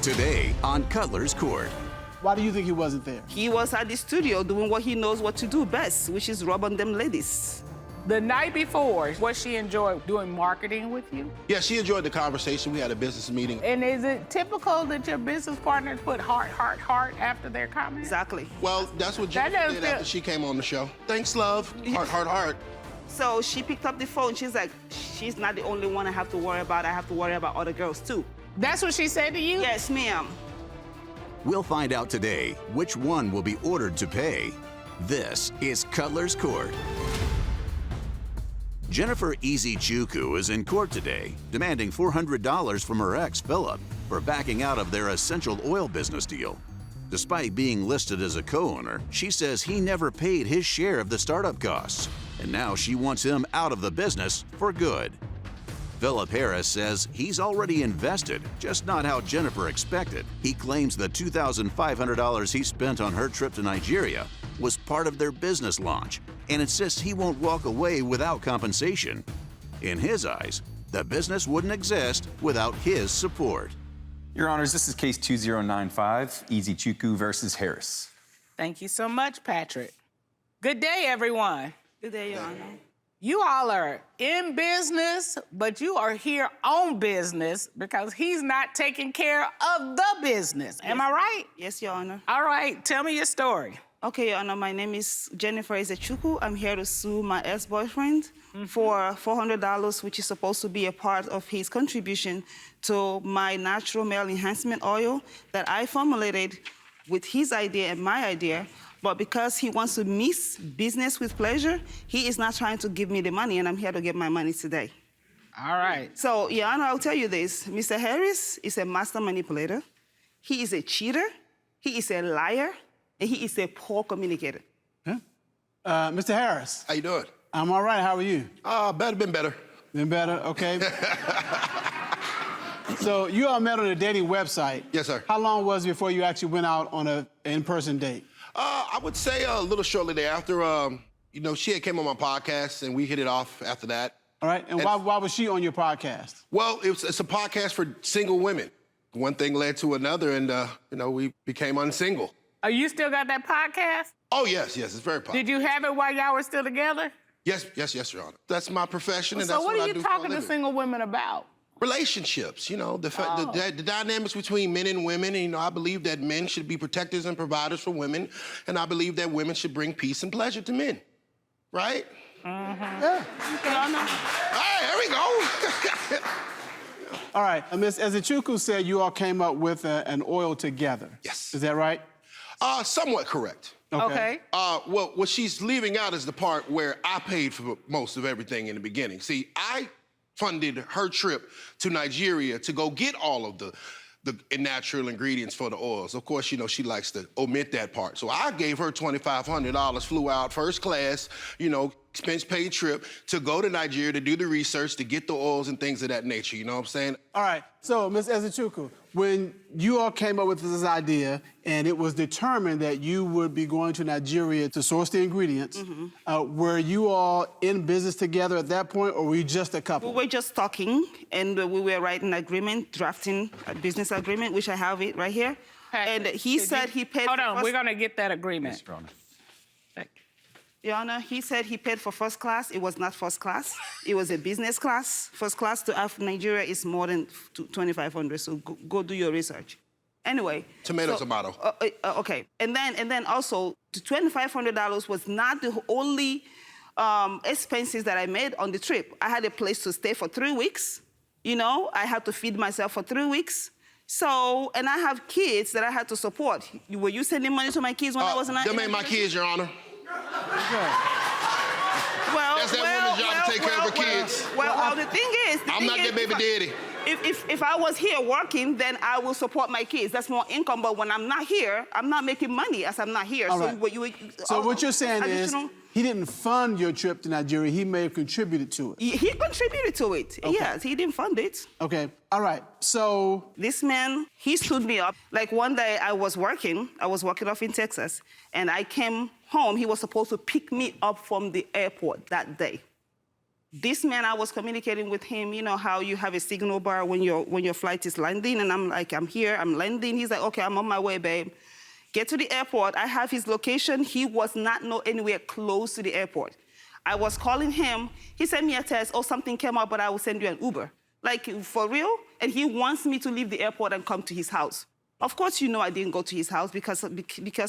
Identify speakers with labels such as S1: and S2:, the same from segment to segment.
S1: Today on Cutler's Court.
S2: Why do you think he wasn't there?
S3: He was at the studio doing what he knows what to do best, which is rub on them ladies.
S4: The night before, was she enjoyed doing marketing with you?
S5: Yeah, she enjoyed the conversation. We had a business meeting.
S4: And is it typical that your business partners put heart, heart, heart after their comments?
S3: Exactly.
S5: Well, that's what Jennifer did after she came on the show. Thanks, love. Heart, heart, heart.
S3: So she picked up the phone. She's like, she's not the only one I have to worry about. I have to worry about other girls, too.
S4: That's what she said to you?
S3: Yes, ma'am.
S1: We'll find out today which one will be ordered to pay. This is Cutler's Court. Jennifer Easychuku is in court today, demanding $400 from her ex, Phillip, for backing out of their essential oil business deal. Despite being listed as a co-owner, she says he never paid his share of the startup costs, and now she wants him out of the business for good. Phillip Harris says he's already invested, just not how Jennifer expected. He claims the $2,500 he spent on her trip to Nigeria was part of their business launch, and insists he won't walk away without compensation. In his eyes, the business wouldn't exist without his support.
S6: Your Honors, this is case 2095, Easychuku versus Harris.
S4: Thank you so much, Patrick. Good day, everyone.
S3: Good day, Your Honor.
S4: You all are in business, but you are here on business because he's not taking care of the business. Am I right?
S3: Yes, Your Honor.
S4: All right, tell me your story.
S3: Okay, Your Honor, my name is Jennifer Easychuku. I'm here to sue my ex-boyfriend for $400, which is supposed to be a part of his contribution to my natural male enhancement oil that I formulated with his idea and my idea. But because he wants to mix business with pleasure, he is not trying to give me the money, and I'm here to get my money today.
S4: All right.
S3: So, Your Honor, I'll tell you this. Mr. Harris is a master manipulator. He is a cheater. He is a liar. And he is a poor communicator.
S2: Huh? Mr. Harris.
S5: How you doing?
S2: I'm all right. How are you?
S5: Been better.
S2: Been better? Okay. So you all met on a dating website.
S5: Yes, sir.
S2: How long was it before you actually went out on an in-person date?
S5: I would say a little shortly thereafter. She had came on my podcast, and we hit it off after that.
S2: All right. And why was she on your podcast?
S5: Well, it's a podcast for single women. One thing led to another, and, we became unsingle.
S4: Oh, you still got that podcast?
S5: Oh, yes, it's very popular.
S4: Did you have it while y'all were still together?
S5: Yes, Your Honor. That's my profession, and
S4: So
S5: that's
S4: what
S5: what
S4: are
S5: I
S4: you
S5: do for a
S4: talking to
S5: living.
S4: single women about?
S5: Relationships, the dynamics between men and women. And, I believe that men should be protectors and providers for women, and I believe that women should bring peace and pleasure to men, right?
S2: Yeah.
S5: Hey, here we go.
S2: All right. Ms. Easychuku said you all came up with an oil together.
S5: Yes.
S2: Is that right?
S5: Somewhat correct.
S4: Okay.
S5: Well, what she's leaving out is the part where I paid for most of everything in the beginning. See, I funded her trip to Nigeria to go get all of the natural ingredients for the oils. Of course, she likes to omit that part. So I gave her $2,500, flew out first class, expense paid trip to go to Nigeria to do the research, to get the oils and things of that nature, you know what I'm saying?
S2: All right. So, Ms. Easychuku, when you all came up with this idea and it was determined that you would be going to Nigeria to source the ingredients, were you all in business together at that point, or were you just a couple?
S3: We were just talking, and we were writing an agreement, drafting a business agreement, which I have it right here.
S4: Patrick,
S3: And he said he paid
S4: Hold
S3: for
S4: on,
S3: first...
S4: we're gonna get that agreement.
S6: Yes, Your Honor.
S3: Your Honor, he said he paid for first class. It was not first class. It was a business class. First class to Nigeria is more than $2,500, so go do your research. Anyway.
S5: Tomato.
S3: Okay. And then also, the $2,500 was not the only expenses that I made on the trip. I had a place to stay for 3 weeks. I had to feed myself for 3 weeks. So, and I have kids that I had to support. Were you sending money to my kids when I was in Nigeria?
S5: Them ain't my kids, Your Honor.
S3: Well,
S5: that's that woman's job to take care of her kids.
S3: Well, the thing is...
S5: I'm not their baby daddy.
S3: If I was here working, then I will support my kids. That's more income. But when I'm not here, I'm not making money as I'm not here.
S2: All right. So what you're saying is he didn't fund your trip to Nigeria. He may have contributed to it.
S3: He contributed to it. Okay. Yes, he didn't fund it.
S2: Okay. All right. So
S3: this man, he stood me up. Like one day I was working off in Texas, and I came home. He was supposed to pick me up from the airport that day. This man, I was communicating with him, you know how you have a signal bar when your flight is landing, and I'm like, I'm here, I'm landing. He's like, okay, I'm on my way, babe. Get to the airport. I have his location. He was not anywhere close to the airport. I was calling him. He sent me a text, oh, something came up, but I will send you an Uber. Like, for real? And he wants me to leave the airport and come to his house. Of course, you know I didn't go to his house because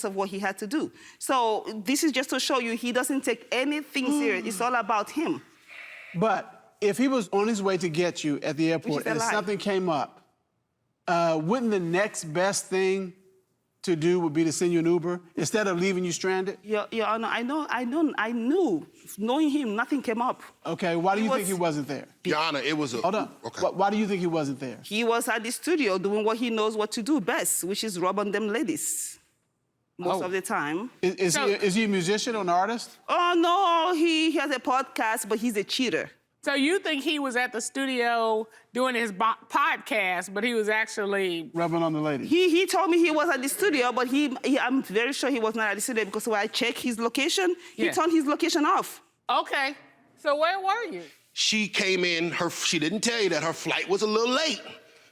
S3: of what he had to do. So this is just to show you he doesn't take anything serious. It's all about him.
S2: But if he was on his way to get you at the airport and something came up, wouldn't the next best thing to do would be to send you an Uber instead of leaving you stranded?
S3: Your Honor, I knew. Knowing him, nothing came up.
S2: Okay, why do you think he wasn't there?
S5: Your Honor, it was a...
S2: Hold on.
S5: Okay.
S2: Why do you think he wasn't there?
S3: He was at the studio doing what he knows what to do best, which is rub on them ladies most of the time.
S2: Is he a musician or an artist?
S3: Oh, no, he has a podcast, but he's a cheater.
S4: So you think he was at the studio doing his podcast, but he was actually...
S2: Rubbing on the lady.
S3: He told me he was at the studio, but I'm very sure he was not at the studio because when I checked his location, he turned his location off.
S4: Okay. So where were you?
S5: She came in, she didn't tell you that her flight was a little late.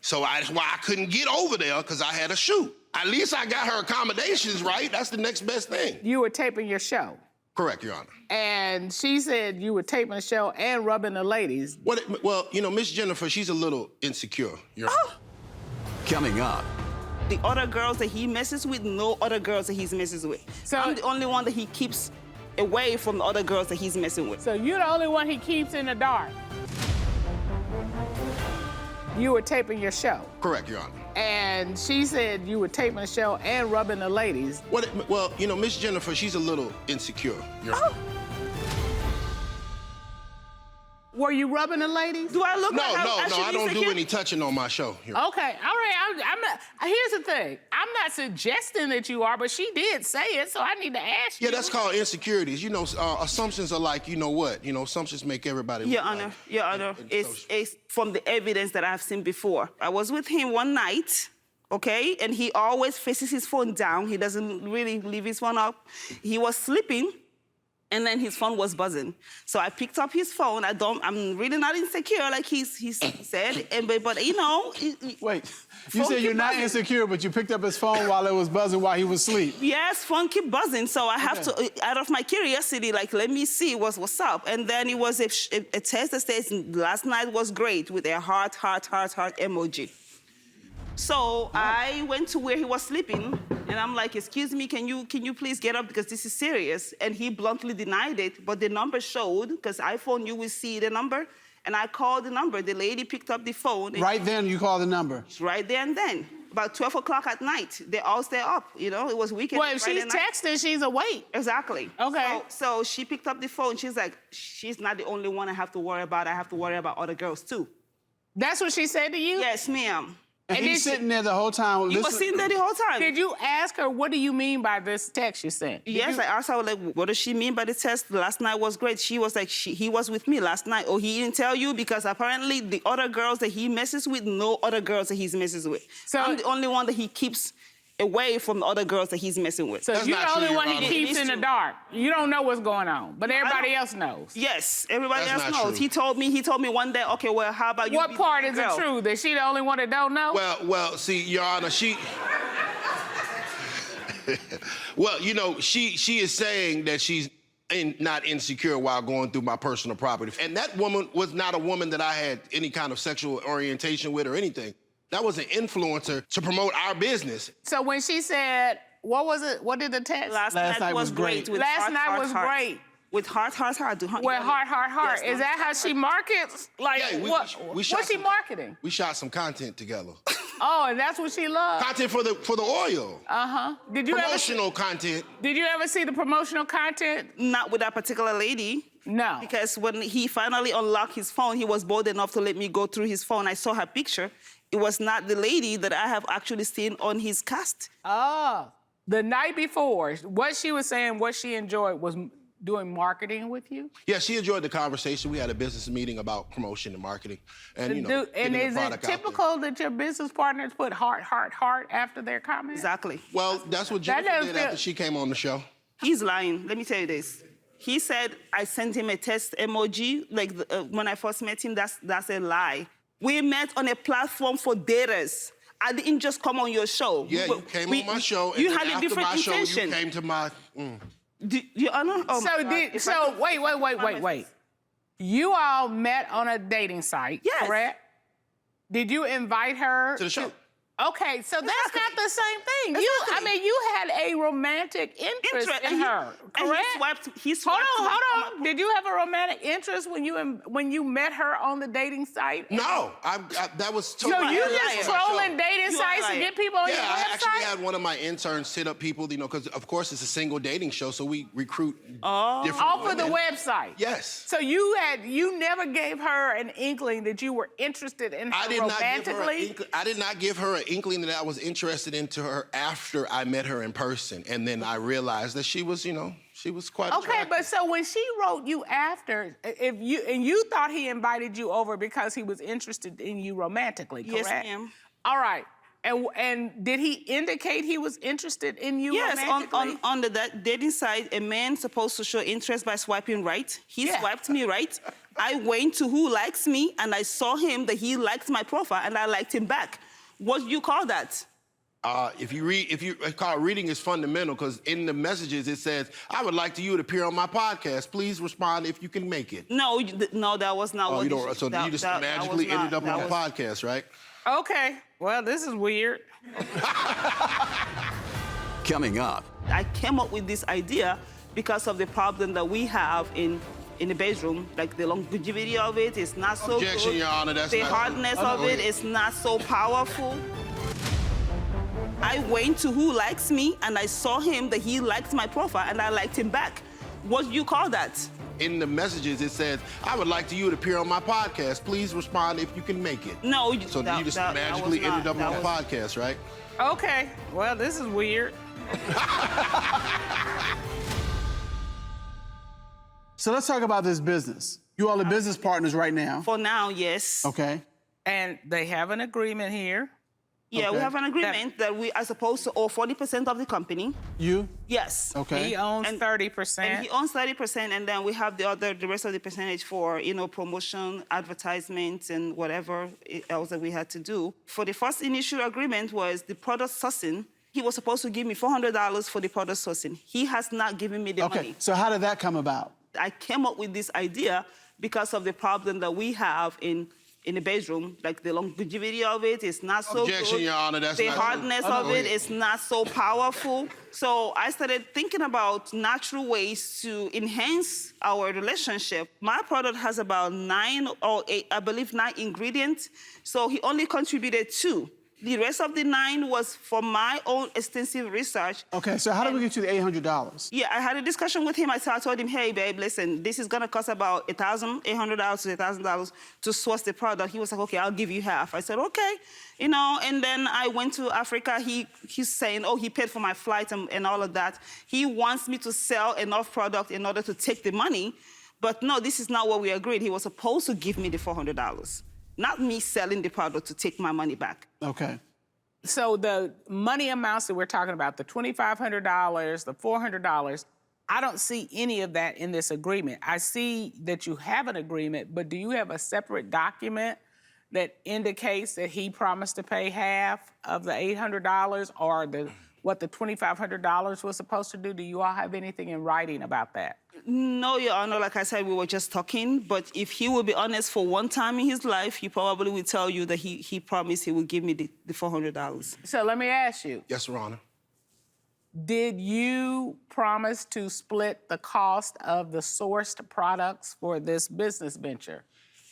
S5: So that's why I couldn't get over there, because I had a shoot. At least I got her accommodations right. That's the next best thing.
S4: You were taping your show.
S5: Correct, Your Honor.
S4: And she said you were taping the show and rubbing the ladies.
S5: Well, you know, Miss Jennifer, she's a little insecure, Your Honor.
S1: Coming up.
S3: The other girls that he messes with, no other girls that he messes with. So I'm the only one that he keeps away from the other girls that he's messing with.
S4: So you're the only one he keeps in the dark. You were taping your show.
S5: Correct, Your Honor.
S4: And she said you were taping the show and rubbing the ladies.
S5: Well, you know, Miss Jennifer, she's a little insecure, Your Honor.
S4: Were you rubbing the ladies?
S3: Do I look like
S5: No,
S3: I
S5: I don't do any touching on my show. Your Honor.
S4: Okay, all right. I'm not, here's the thing. I'm not suggesting that you are, but she did say it, so I need to ask you.
S5: Yeah, that's called insecurities. You know, assumptions are like, you know what? You know, assumptions make everybody
S3: Your
S5: look
S3: Honor,
S5: like,
S3: Your Honor, it's from the evidence that I've seen before. I was with him one night, okay? And he always faces his phone down. He doesn't really leave his phone up. He was sleeping, and then his phone was buzzing. So I picked up his phone. I'm really not insecure, like he said. But you know...
S2: Wait, you said you're not insecure, but you picked up his phone while it was buzzing while he was asleep.
S3: Yes, phone keep buzzing. So I have to, out of my curiosity, like, let me see what's up. And then it was a text that says, last night was great, with a heart emoji. So I went to where he was sleeping, and I'm like, excuse me, can you please get up, because this is serious? And he bluntly denied it, but the number showed, because iPhone, you will see the number, and I called the number. The lady picked up the phone.
S2: Right then, you called the number?
S3: Right there and then. About 12 o'clock at night, they all stay up, you know? It was weekend.
S4: Well, if she's texting, she's awake.
S3: Exactly.
S4: Okay.
S3: So she picked up the phone. She's like, she's not the only one I have to worry about. I have to worry about other girls, too.
S4: That's what she said to you?
S3: Yes, ma'am.
S2: And he's sitting there the whole time.
S3: He was sitting there the whole time.
S4: Did you ask her, what do you mean by this text you sent?
S3: Yes, I asked her, like, what does she mean by the text? Last night was great. She was like, he was with me last night. Oh, he didn't tell you? Because apparently the other girls that he messes with, no other girls that he's messes with. So I'm the only one that he keeps away from the other girls that he's messing with.
S4: So you're the only one he keeps in the dark. You don't know what's going on, but everybody else knows.
S3: Yes, everybody else knows.
S5: True.
S3: He told me one day, okay, well, how about you?
S4: What part is it true? That she the only one that don't know?
S5: Well, see, Your Honor, well, you know, she is saying that she's not insecure while going through my personal property. And that woman was not a woman that I had any kind of sexual orientation with or anything. That was an influencer to promote our business.
S4: So when she said, what was it? What did the text?
S3: Last night was great.
S4: Last night was great.
S3: With heart.
S4: With heart.
S3: Yes,
S4: is that how she markets? Like,
S5: yeah,
S4: what's she marketing?
S5: We shot some content together.
S4: Oh, and that's what she loves?
S5: Content for the oil.
S4: Uh-huh.
S5: Promotional content.
S4: Did you ever see the promotional content?
S3: Not with that particular lady.
S4: No.
S3: Because when he finally unlocked his phone, he was bold enough to let me go through his phone. I saw her picture. It was not the lady that I have actually seen on his cast.
S4: Oh. The night before, what she was saying, what she enjoyed was doing marketing with you?
S5: Yeah, she enjoyed the conversation. We had a business meeting about promotion and marketing. And, you know,
S4: and is it typical that your business partners put heart after their comment?
S3: Exactly.
S5: Well, that's what Jennifer did after she came on the show.
S3: He's lying. Let me tell you this. He said I sent him a text emoji. Like when I first met him, that's a lie. We met on a platform for daters. I didn't just come on your show.
S5: Yeah, you came on my show, and
S3: you
S5: then
S3: had a
S5: after
S3: different
S5: my show,
S3: intention.
S5: you came to my...
S3: Your Honor? Oh,
S4: Wait. You all met on a dating site,
S3: Yes.
S4: correct? Did you invite her
S5: To the show.
S4: Okay, so that's not the same thing.
S3: Exactly.
S4: You had a romantic interest in her, correct?
S3: And he swiped
S4: Hold on. Did you have a romantic interest when you met her on the dating site?
S5: No, that was
S4: So
S5: totally...
S4: you
S5: irrelevant
S4: just
S5: to my show.
S4: trolling dating sites to get people on your
S5: Yeah, I
S4: website?
S5: actually had one of my interns hit up people, because of course it's a single dating show, so we recruit different
S4: Off of the
S5: women.
S4: website.
S5: Yes.
S4: So you never gave her an inkling that you were interested in her romantically?
S5: I did not give her an inkling that I was interested into her after I met her in person, and then I realized that she was, she was quite
S4: Okay,
S5: attractive.
S4: but so when she wrote you after, you thought he invited you over because he was interested in you romantically, correct?
S3: Yes, ma'am.
S4: All right. And did he indicate he was interested in you romantically?
S3: Yes, on the dating site, a man supposed to show interest by swiping right. He swiped me right. I went to Who Likes Me, and I saw him that he liked my profile, and I liked him back. What do you call that?
S5: If you call reading is fundamental, because in the messages it says, "I would like you to appear on my podcast. Please respond if you can make it."
S3: No, that was not what
S5: you don't. So you just magically ended up on the podcast, right?
S4: Okay. Well, this is weird.
S1: Coming up,
S3: I came up with this idea because of the problem that we have in the bedroom. Like the longevity of it is not so
S5: Objection,
S3: good.
S5: Your Honor. That's
S3: the
S5: not
S3: hardness
S5: true.
S3: of it is not so powerful. I went to Who Likes Me, and I saw him that he liked my profile, and I liked him back. What do you call that?
S5: In the messages it says, "I would like you to appear on my podcast. Please respond if you can make it."
S3: No,
S5: So you just magically ended up on the podcast, right?
S4: Okay. Well, this is weird.
S2: So let's talk about this business. You all are business partners right now.
S3: For now, yes.
S2: Okay.
S4: And they have an agreement here.
S3: Yeah, we
S2: Okay.
S3: have an agreement that we are supposed to owe 40% of the company.
S2: You?
S3: Yes.
S2: Okay.
S4: He owns 30%.
S3: And he owns 30%, and then we have the rest of the percentage for, promotion, advertisements, and whatever else that we had to do. For the first initial agreement was the product sourcing. He was supposed to give me $400 for the product sourcing. He has not given me the money.
S2: So how did that come about?
S3: I came up with this idea because of the problem that we have in the bedroom. Like the longevity of it is not so
S5: Objection,
S3: good.
S5: Your Honor. That's
S3: the
S5: not true.
S3: hardness of it is not so powerful. So I started thinking about natural ways to enhance our relationship. My product has about 9 or 8, I believe 9 ingredients. So he only contributed 2. The rest of the 9 was for my own extensive research.
S2: Okay, so how did we get you the $800?
S3: Yeah, I had a discussion with him. I told him, hey, babe, listen, this is going to cost about $800 to $1,000 to source the product. He was like, okay, I'll give you half. I said, okay. And then I went to Africa. He's saying, he paid for my flight and all of that. He wants me to sell enough product in order to take the money. But no, this is not what we agreed. He was supposed to give me the $400. Not me selling the product to take my money back.
S2: Okay.
S4: So the money amounts that we're talking about, the $2,500, the $400, I don't see any of that in this agreement. I see that you have an agreement, but do you have a separate document that indicates that he promised to pay half of the $800 or what the $2,500 was supposed to do? Do you all have anything in writing about that?
S3: No, Your Honor. Like I said, we were just talking. But if he will be honest for one time in his life, he probably will tell you that he promised he would give me the $400.
S4: So let me ask you.
S5: Yes, Your Honor.
S4: Did you promise to split the cost of the sourced products for this business venture?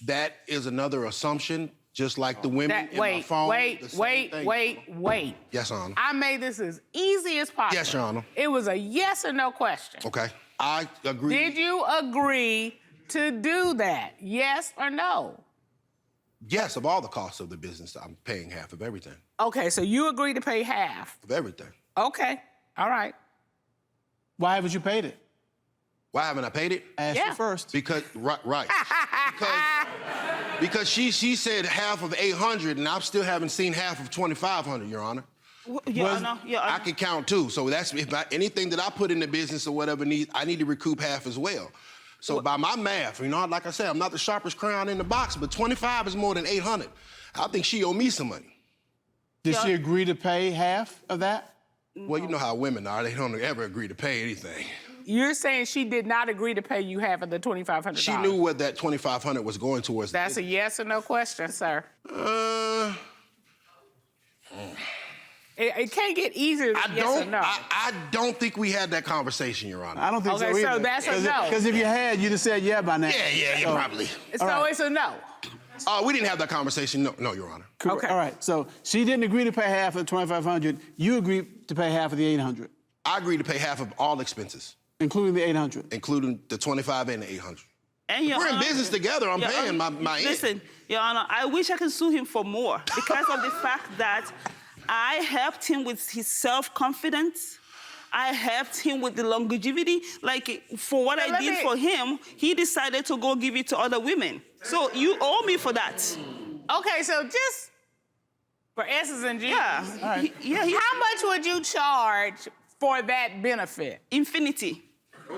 S5: That is another assumption, just like the women in my phone.
S4: Wait.
S5: Yes, Your Honor.
S4: I made this as easy as possible.
S5: Yes, Your Honor.
S4: It was a yes or no question.
S5: Okay. I agree.
S4: Did you agree to do that? Yes or no?
S5: Yes, of all the costs of the business, I'm paying half of everything.
S4: Okay, so you agreed to pay half.
S5: Of everything.
S4: Okay, all right.
S2: Why haven't you paid it?
S5: Why haven't I paid it?
S2: I asked you first.
S5: Because because she said half of 800, and I still haven't seen half of 2,500, Your Honor. I can count too. So that's anything that I put in the business or whatever I need to recoup half as well. So by my math, like I said, I'm not the sharpest crown in the box, but 25 is more than 800. I think she owe me some money.
S2: Did she agree to pay half of that?
S5: Well, you know how women are. They don't ever agree to pay anything.
S4: You're saying she did not agree to pay you half of the $2,500?
S5: She knew what that $2,500 was going towards.
S4: That's a yes or no question, sir. It can't get easier than yes or no.
S5: I don't think we had that conversation, Your Honor.
S2: I don't think so either.
S4: Okay, so that's a no.
S2: Because if you had, you'd have said yeah by now.
S5: Yeah, probably.
S4: So it's a no.
S5: We didn't have that conversation. No, Your Honor.
S2: Okay. All right. So she didn't agree to pay half of the $2,500. You agreed to pay half of the $800.
S5: I agreed to pay half of all expenses,
S2: including the $800.
S5: Including the $25 and the $800.
S3: And
S5: we're in business together. I'm paying my end.
S3: Listen, Your Honor, I wish I could sue him for more because of the fact that I helped him with his self-confidence. I helped him with the longevity. Like, for what I did for him, he decided to go give it to other women. So you owe me for that.
S4: Okay, so just for S's and G's.
S3: Yeah.
S2: Right.
S4: How much would you charge for that benefit?
S3: Infinity.
S4: Well,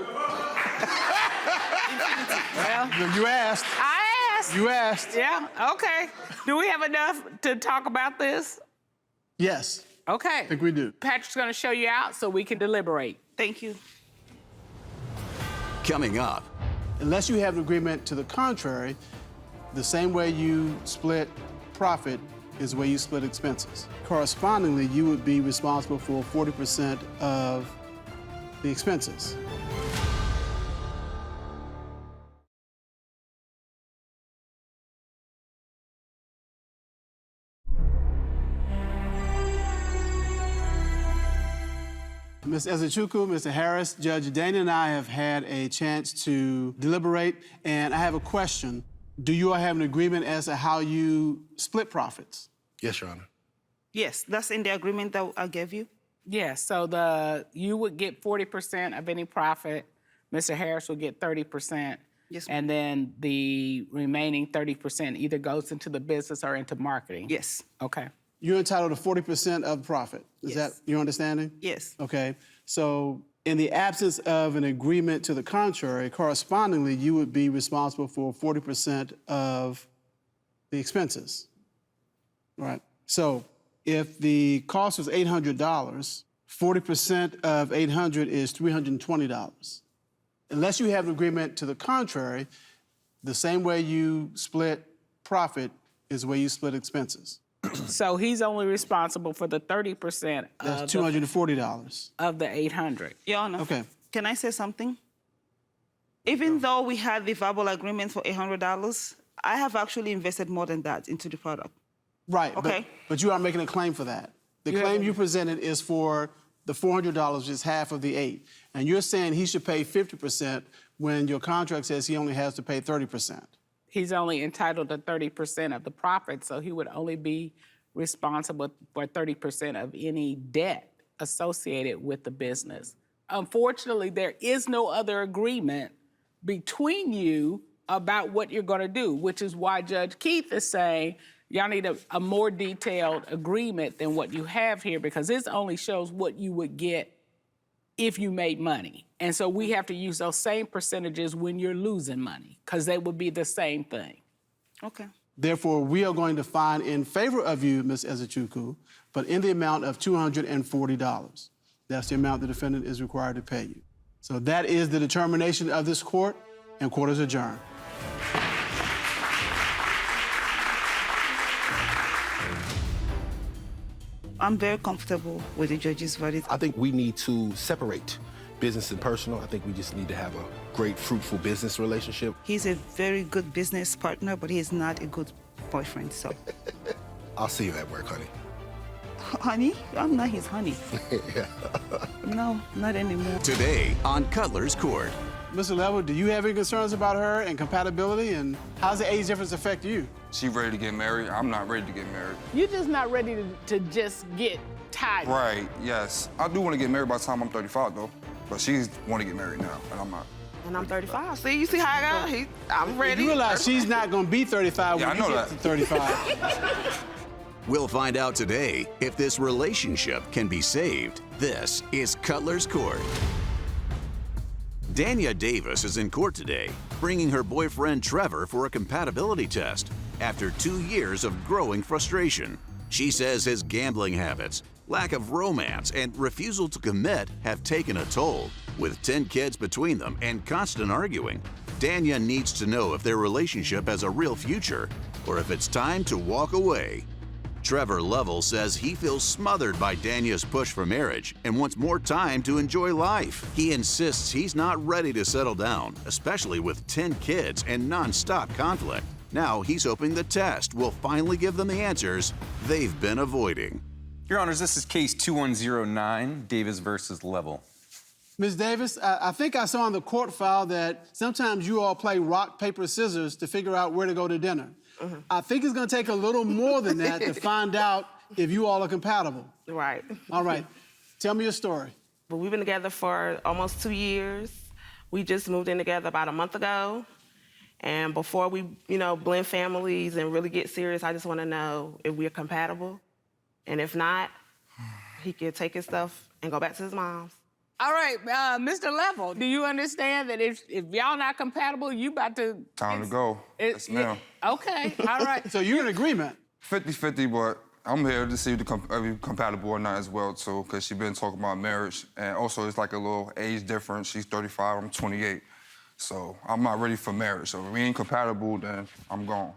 S2: you asked.
S4: I asked.
S2: You asked.
S4: Yeah, okay. Do we have enough to talk about this?
S2: Yes.
S4: Okay.
S2: I think we do.
S4: Patrick's going to show you out so we can deliberate.
S3: Thank you.
S1: Coming up.
S2: Unless you have an agreement to the contrary, the same way you split profit is the way you split expenses. Correspondingly, you would be responsible for 40% of the expenses. Ms. Easychuku, Mr. Harris, Judge Dana and I have had a chance to deliberate, and I have a question. Do you all have an agreement as to how you split profits?
S5: Yes, Your Honor.
S3: Yes, that's in the agreement that I gave you.
S4: Yes, so you would get 40% of any profit. Mr. Harris would get 30%.
S3: Yes, ma'am.
S4: And then the remaining 30% either goes into the business or into marketing.
S3: Yes.
S4: Okay.
S2: You're entitled to 40% of profit. Is that your understanding?
S3: Yes.
S2: Okay. So in the absence of an agreement to the contrary, correspondingly, you would be responsible for 40% of the expenses. Right. So if the cost was $800, 40% of $800 is $320. Unless you have an agreement to the contrary, the same way you split profit is the way you split expenses.
S4: So he's only responsible for the 30%
S2: That's $240.
S4: of the 800.
S3: Your Honor,
S2: Okay.
S3: Can I say something? Even though we had the verbal agreement for $800, I have actually invested more than that into the product.
S2: Right.
S3: Okay.
S2: But you are making a claim for that. The claim you presented is for the $400, which is half of the $800. And you're saying he should pay 50% when your contract says he only has to pay 30%.
S4: He's only entitled to 30% of the profit, so he would only be responsible for 30% of any debt associated with the business. Unfortunately, there is no other agreement between you about what you're going to do, which is why Judge Keith is saying y'all need a more detailed agreement than what you have here, because this only shows what you would get if you made money. And so we have to use those same percentages when you're losing money, because they would be the same thing.
S3: Okay.
S2: Therefore, we are going to find in favor of you, Ms. Easychuku, but in the amount of $240. That's the amount the defendant is required to pay you. So that is the determination of this court, and court is adjourned.
S3: I'm very comfortable with the judge's verdict.
S5: I think we need to separate business and personal. I think we just need to have a great, fruitful business relationship.
S3: He's a very good business partner, but he is not a good boyfriend, so.
S5: I'll see you at work, honey.
S3: Honey? I'm not his honey. No, not anymore.
S1: Today on Cutler's Court.
S2: Mr. Level, do you have any concerns about her and compatibility, and how does the age difference affect you?
S7: She ready to get married. I'm not ready to get married.
S4: You're just not ready to just get tied.
S7: Right, yes. I do want to get married by the time I'm 35, though. But she's want to get married now, and I'm not.
S3: And I'm 35. See, you see how I got? I'm ready.
S2: You realize she's not going to be 35
S7: Yeah,
S2: when
S7: I know
S2: you get
S7: that.
S2: to 35.
S1: We'll find out today if this relationship can be saved. This is Cutler's Court. Danya Davis is in court today, bringing her boyfriend Trevor for a compatibility test after 2 years of growing frustration. She says his gambling habits, lack of romance, and refusal to commit have taken a toll. With 10 kids between them and constant arguing, Danya needs to know if their relationship has a real future or if it's time to walk away. Trevor Lovell says he feels smothered by Danya's push for marriage and wants more time to enjoy life. He insists he's not ready to settle down, especially with 10 kids and non-stop conflict. Now he's hoping the test will finally give them the answers they've been avoiding.
S6: Your Honors, this is case 2109, Davis versus Level.
S2: Ms. Davis, I think I saw on the court file that sometimes you all play rock, paper, scissors to figure out where to go to dinner. I think it's going to take a little more than that to find out if you all are compatible.
S8: Right.
S2: All right. Tell me your story.
S8: But we've been together for almost 2 years. We just moved in together about a month ago. And before we, blend families and really get serious, I just want to know if we're compatible. And if not, he can take his stuff and go back to his mom's.
S4: All right, Mr. Level, do you understand that if y'all not compatible, you about to...
S7: Time to go. Yes, ma'am.
S4: Okay, all right.
S2: So you're in agreement?
S7: 50-50, but I'm here to see if you're compatible or not as well, too, because she's been talking about marriage. And also, it's like a little age difference. She's 35, I'm 28. So I'm not ready for marriage. So if we ain't compatible, then I'm gone.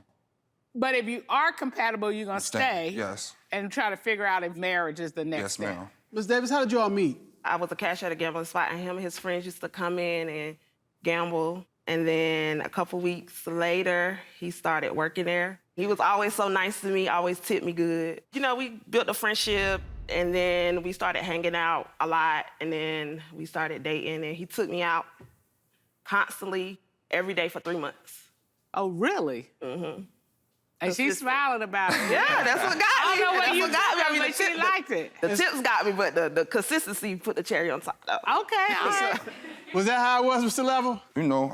S4: But if you are compatible, you're going to stay.
S7: Yes.
S4: And try to figure out if marriage is the next step.
S7: Yes, ma'am.
S2: Ms. Davis, how did you all meet?
S8: I was a cashier at a gambling spot, and him and his friends used to come in and gamble. And then a couple weeks later, he started working there. He was always so nice to me, always tipped me good. We built a friendship, and then we started hanging out a lot, and then we started dating, and he took me out constantly, every day for 3 months.
S4: Oh, really?
S8: Mm-hmm.
S4: And she's smiling about it.
S8: Yeah, that's what got me.
S4: I don't know what you got me,
S8: the
S4: but she liked it.
S8: The tips got me, but the consistency put the cherry on top, though.
S4: Okay, all right.
S2: Was that how it was, Mr. Level?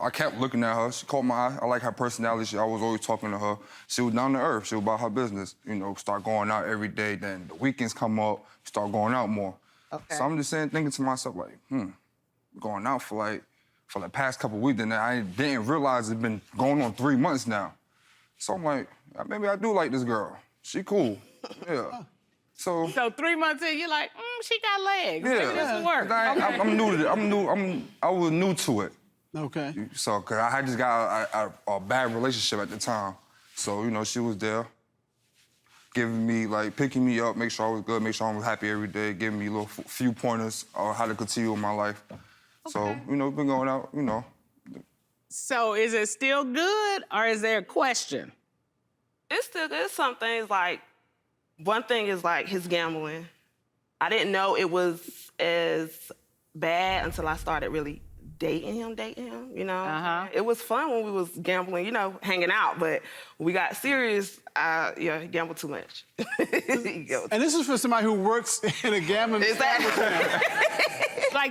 S7: I kept looking at her. She caught my eye. I like her personality. I was always talking to her. She was down to earth. She was about her business. Start going out every day. Then the weekends come up, start going out more.
S4: Okay.
S7: So I'm just thinking to myself, going out for the past couple of weeks, and I didn't realize it's been going on 3 months now. So I'm like, maybe I do like this girl. She cool. Yeah. So
S4: 3 months in, you're like, she got legs.
S7: yeah,
S4: Maybe this will work.
S7: I'm new to it. I was new to it.
S2: Okay.
S7: So, cause I had just got a bad relationship at the time. So, she was there, giving me, picking me up, make sure I was good, make sure I was happy every day, giving me a few pointers on how to continue in my life. Okay. So, been going out,
S4: So is it still good, or is there a question?
S8: It's still good. Some things, one thing is, his gambling. I didn't know it was as bad until I started really dating him, It was fun when we was gambling, hanging out, but when we got serious, he gambled too much.
S2: And this is for somebody who works in a gambling establishment.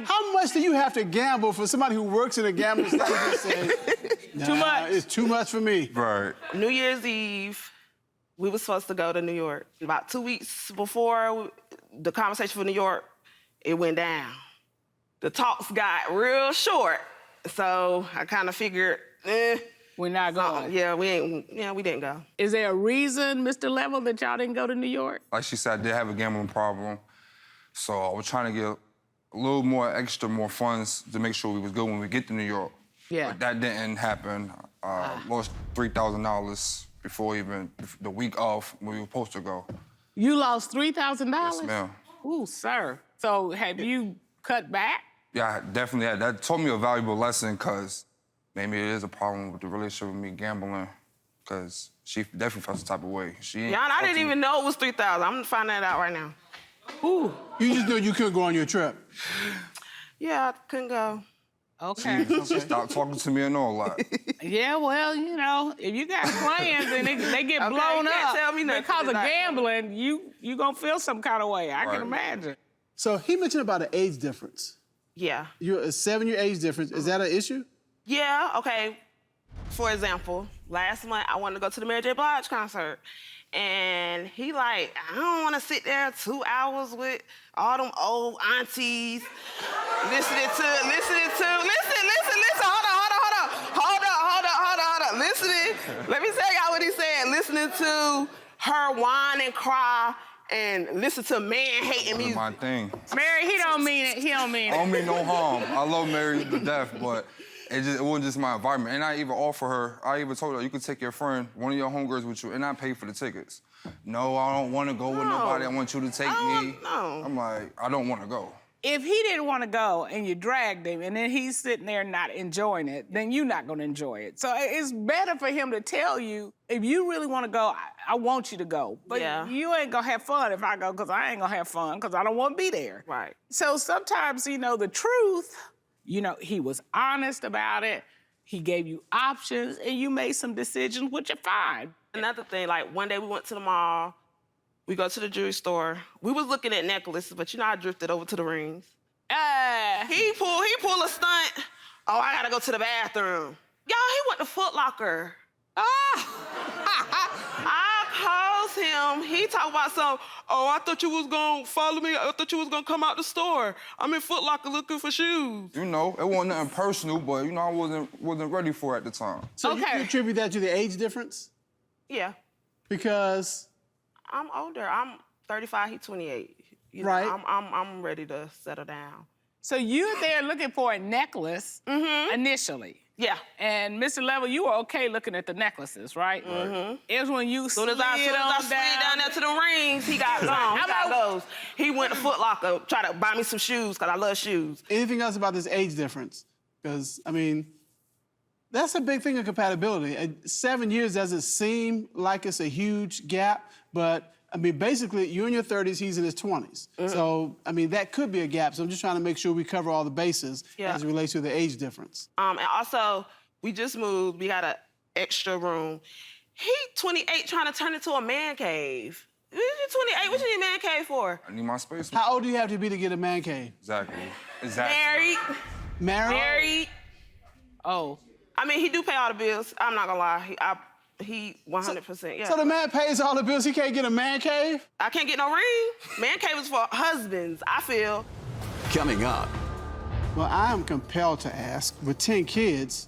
S2: How much do you have to gamble for somebody who works in a gambling establishment to say,
S4: too much?
S2: It's too much for me.
S7: Right.
S8: New Year's Eve, we were supposed to go to New York. About 2 weeks before the conversation for New York, it went down. The talks got real short, so I kind of figured,
S4: we're not going.
S8: Yeah, we didn't go.
S4: Is there a reason, Mr. Level, that y'all didn't go to New York?
S7: Like she said, I did have a gambling problem, so I was trying to get a little more funds to make sure we was good when we get to New York.
S4: Yeah.
S7: But that didn't happen. Lost $3,000 before even the week off when we were supposed to go.
S4: You lost $3,000?
S7: Yes, ma'am.
S4: Ooh, sir. So have you cut back?
S7: Yeah, I definitely had. That taught me a valuable lesson, because maybe it is a problem with the relationship with me gambling, because she definitely felt some type of way.
S8: I didn't even know it was $3,000. I'm gonna find that out right now.
S4: Ooh.
S2: You just knew you couldn't go on your trip.
S8: Yeah, I couldn't go.
S4: Okay.
S7: She stopped talking to me and all that.
S4: Yeah, well, if you got plans and they get
S8: Okay,
S4: blown
S8: you can't
S4: up
S8: tell me nothing
S4: because of
S8: tonight.
S4: gambling, you gonna feel some kind of way. I can imagine.
S2: So he mentioned about an age difference.
S8: Yeah.
S2: You're a 7-year age difference. Is that an issue?
S8: Yeah, okay. for example, last month I wanted to go to the Mary J. Blige concert. And he like, I don't want to sit there 2 hours with all them old aunties listening to, hold on. Listening, let me tell y'all what he said. Listening to her whine and cry and listen to man-hating music.
S7: My thing.
S4: Mary, he don't mean it. He don't mean it.
S7: I don't mean no harm. I love Mary to death, but it wasn't just my environment. And I even offer her, I even told her, you could take your friend, one of your homegirls with you, and I pay for the tickets. No, I don't want to go with nobody. I want you to take me.
S8: No.
S7: I'm like, I don't want to go.
S4: If he didn't want to go and you dragged him and then he's sitting there not enjoying it, then you're not going to enjoy it. So it's better for him to tell you, if you really want to go, I want you to go. But you ain't going to have fun if I go, because I ain't going to have fun, because I don't want to be there.
S8: Right.
S4: So sometimes, the truth, he was honest about it. He gave you options and you made some decisions, which are fine.
S8: Another thing, like one day we went to the mall, we go to the jewelry store. We was looking at necklaces, but I drifted over to the rings. He pulled a stunt. Oh, I gotta go to the bathroom. Y'all, he went to Foot Locker. I calls him. He talk about I thought you was gonna follow me. I thought you was gonna come out the store. I'm in Foot Locker looking for shoes.
S7: It wasn't nothing personal, but I wasn't ready for it at the time.
S2: So you attribute that to the age difference?
S8: Yeah.
S2: Because
S8: I'm older. I'm 35. He's 28.
S2: Right.
S8: I'm ready to settle down.
S4: So you're there looking for a necklace initially.
S8: Yeah.
S4: And Mr. Level, you were okay looking at the necklaces, right?
S8: Mm-hmm.
S4: It was when you
S8: Soon as I slid down there to the rings, he got gone. He got those. He went to Foot Locker, tried to buy me some shoes, because I love shoes.
S2: Anything else about this age difference? Because, that's a big thing in compatibility. 7 years doesn't seem like it's a huge gap, but, basically, you're in your 30s, he's in his 20s. So, that could be a gap. So I'm just trying to make sure we cover all the bases as it relates to the age difference.
S8: And also, we just moved. We got an extra room. He 28 trying to turn it to a man cave. You 28, what you need a man cave for?
S7: I need my space.
S2: How old do you have to be to get a man cave?
S7: Exactly.
S8: Married.
S2: Married?
S4: Oh.
S8: He do pay all the bills. I'm not gonna lie. He 100%, yeah.
S2: So the man pays all the bills, he can't get a man cave?
S8: I can't get no ring. Man cave is for husbands, I feel.
S1: Coming up.
S2: Well, I am compelled to ask, with 10 kids,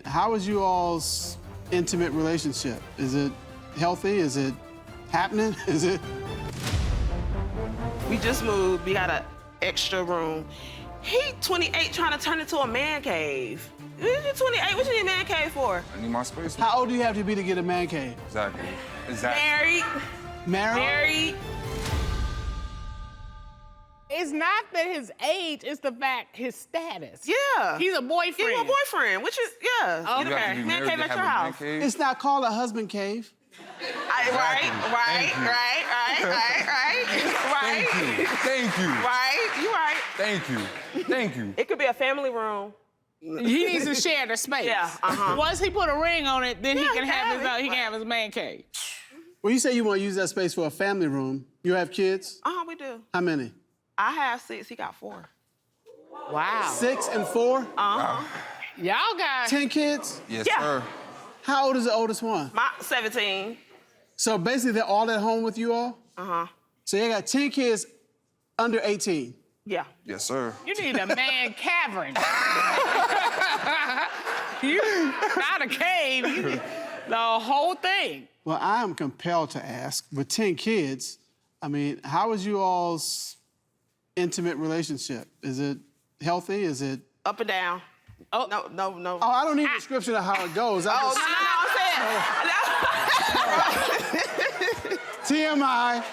S2: how is you all's intimate relationship? Is it healthy? Is it happening? Is it?
S8: We just moved. We got an extra room. He 28 trying to turn it to a man cave. You 28, what you need a man cave for?
S7: I need my space.
S2: How old do you have to be to get a man cave?
S7: Exactly.
S8: Married.
S4: It's not that his age, it's the fact his status.
S8: Yeah.
S4: He's a boyfriend.
S8: He's my boyfriend, which is, yeah.
S4: Okay.
S7: You have to be
S8: Man
S7: married
S8: cave
S7: to
S8: at
S7: have
S8: your
S7: a man
S8: house.
S7: cave?
S2: It's not called a husband cave.
S8: Right.
S7: Thank you.
S8: Right, you right.
S7: Thank you.
S8: It could be a family room.
S4: He needs to share the space.
S8: Yeah,
S4: Once he put a ring on it, then he can
S8: he
S4: have his man cave.
S2: Well, you say you want to use that space for a family room. You have kids?
S8: We do.
S2: How many?
S8: I have 6, he got 4.
S4: Wow.
S2: 6 and 4?
S4: Y'all got
S2: 10 kids?
S7: Yes,
S8: Yeah.
S7: sir.
S2: How old is the oldest one?
S8: My 17.
S2: So basically, they're all at home with you all? So you got 10 kids under 18?
S8: Yeah.
S7: Yes, sir.
S4: You need a man cavern. You not a cave. You need the whole thing.
S2: Well, I am compelled to ask, with 10 kids, how is you all's intimate relationship? Is it healthy? Is it?
S8: Up and down.
S4: Oh.
S8: No.
S2: Oh, I don't need a description of how it goes.
S8: I'm saying.
S2: TMI.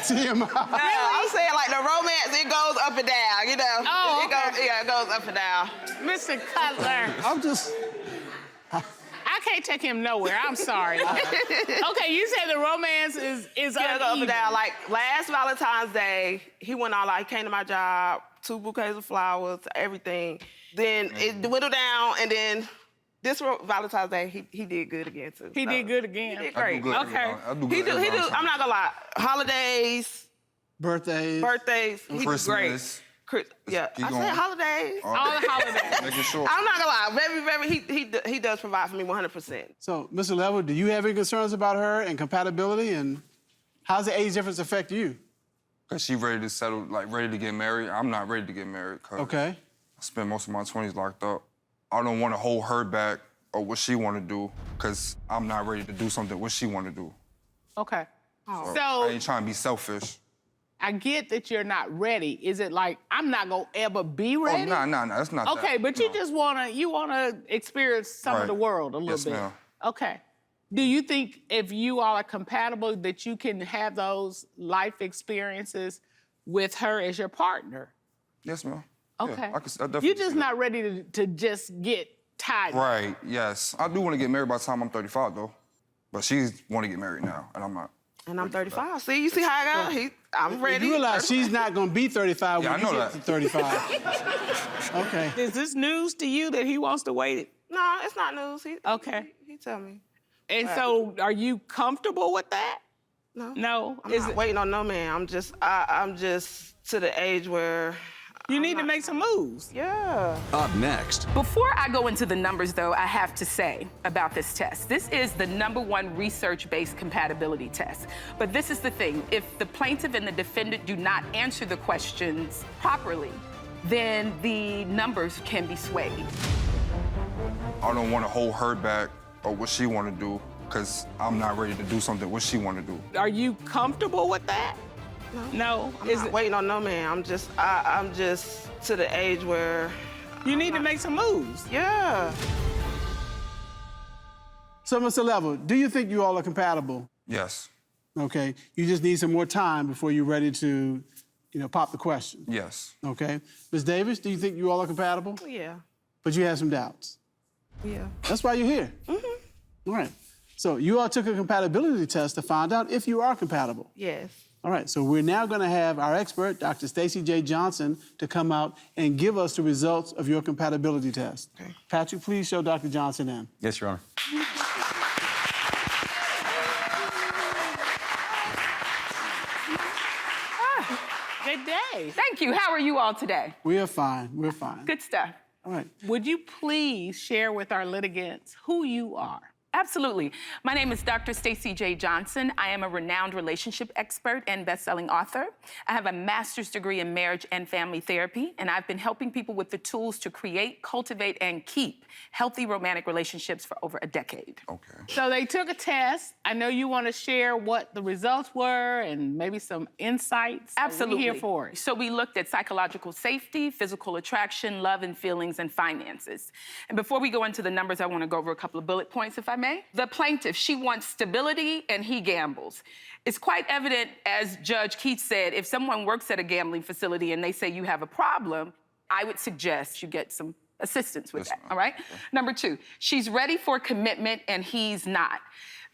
S2: TMI.
S8: No, I'm saying like the romance, it goes up and down,
S4: Oh,
S8: it goes up and down.
S4: Mr. Cutler.
S2: I'm just.
S4: I can't take him nowhere. I'm sorry. Okay, you said the romance is
S8: Yeah, it goes up and down. Like last Valentine's Day, he went all out. He came to my job, 2 bouquets of flowers, everything. Then it dwindled down, and then this Valentine's Day, he did good again too.
S4: He did good again.
S8: He did great.
S4: Okay.
S7: I do
S8: He
S7: good
S8: do. I'm not gonna lie. Holidays,
S2: Birthdays.
S8: he do great.
S7: Christmas.
S8: Yeah,
S7: Keep
S8: I
S7: going.
S8: said holidays.
S4: All the holidays.
S7: Making sure.
S8: I'm not gonna lie, he does provide for me 100%.
S2: So, Mr. Level, do you have any concerns about her and compatibility, and how's the age difference affect you?
S7: Cause she ready to settle, like ready to get married. I'm not ready to get married. Cause
S2: Okay.
S7: I spent most of my 20s locked up. I don't want to hold her back or what she want to do, cause I'm not ready to do something what she want to do.
S4: Okay.
S7: I
S4: So
S7: ain't trying to be selfish.
S4: I get that you're not ready. Is it like I'm not gonna ever be ready?
S7: Oh, nah, that's not that.
S4: Okay, but you just wanna experience some of
S7: Right.
S4: the world a little
S7: Yes,
S4: bit.
S7: ma'am.
S4: Okay. Do you think if you all are compatible that you can have those life experiences with her as your partner?
S7: Yes, ma'am.
S4: Okay.
S7: Yeah, I definitely
S4: You're
S7: see
S4: just
S7: that.
S4: not ready to just get tied.
S7: Right, yes. I do want to get married by the time I'm 35, though. But she want to get married now, and I'm not.
S8: And I'm 35. See, you see how I go? I'm ready.
S2: You realize she's not going to be 35
S7: Yeah,
S2: when
S7: I know
S2: you get
S7: that.
S2: to 35. Okay.
S4: Is this news to you that he wants to wait?
S8: No, it's not news.
S4: Okay.
S8: He tell me.
S4: And so are you comfortable with that?
S8: No.
S4: No.
S8: I'm not waiting on no man. I'm just to the age where
S4: You need to make some moves.
S8: yeah.
S1: Up next,
S9: Before I go into the numbers, though, I have to say about this test. This is the #1 research-based compatibility test. But this is the thing. If the plaintiff and the defendant do not answer the questions properly, then the numbers can be swayed.
S7: I don't want to hold her back or what she want to do, because I'm not ready to do something what she want to do.
S4: Are you comfortable with that? No.
S8: I'm not waiting on no man. I'm just to the age where
S4: You need to make some moves.
S8: yeah.
S2: So, Mr. Level, do you think you all are compatible?
S7: Yes,
S2: Okay. You just need some more time before you're ready to, pop the question.
S7: yes.
S2: Okay. Ms. Davis, do you think you all are compatible?
S8: Yeah.
S2: But you have some doubts.
S8: Yeah.
S2: That's why you're here. All right. So you all took a compatibility test to find out if you are compatible.
S8: Yes.
S2: All right, so we're now going to have our expert, Dr. Stacey J. Johnson, to come out and give us the results of your compatibility test.
S8: Okay.
S2: Patrick, please show Dr. Johnson in.
S6: Yes, Your Honor.
S4: Good day.
S9: Thank you. How are you all today?
S2: We are fine. We're fine.
S9: Good stuff.
S2: All right.
S4: Would you please share with our litigants who you are?
S9: Absolutely. My name is Dr. Stacey J. Johnson. I am a renowned relationship expert and best-selling author. I have a master's degree in marriage and family therapy, and I've been helping people with the tools to create, cultivate, and keep healthy romantic relationships for over a decade.
S7: Okay.
S4: So they took a test. I know you want to share what the results were and maybe some insights.
S9: Absolutely.
S4: We're here for it.
S9: So we looked at psychological safety, physical attraction, love and feelings, and finances. And before we go into the numbers, I want to go over a couple of bullet points, if I may. The plaintiff, she wants stability and he gambles. It's quite evident, as Judge Keith said, if someone works at a gambling facility and they say you have a problem, I would suggest you get some assistance with that, all right? Number 2, she's ready for commitment and he's not.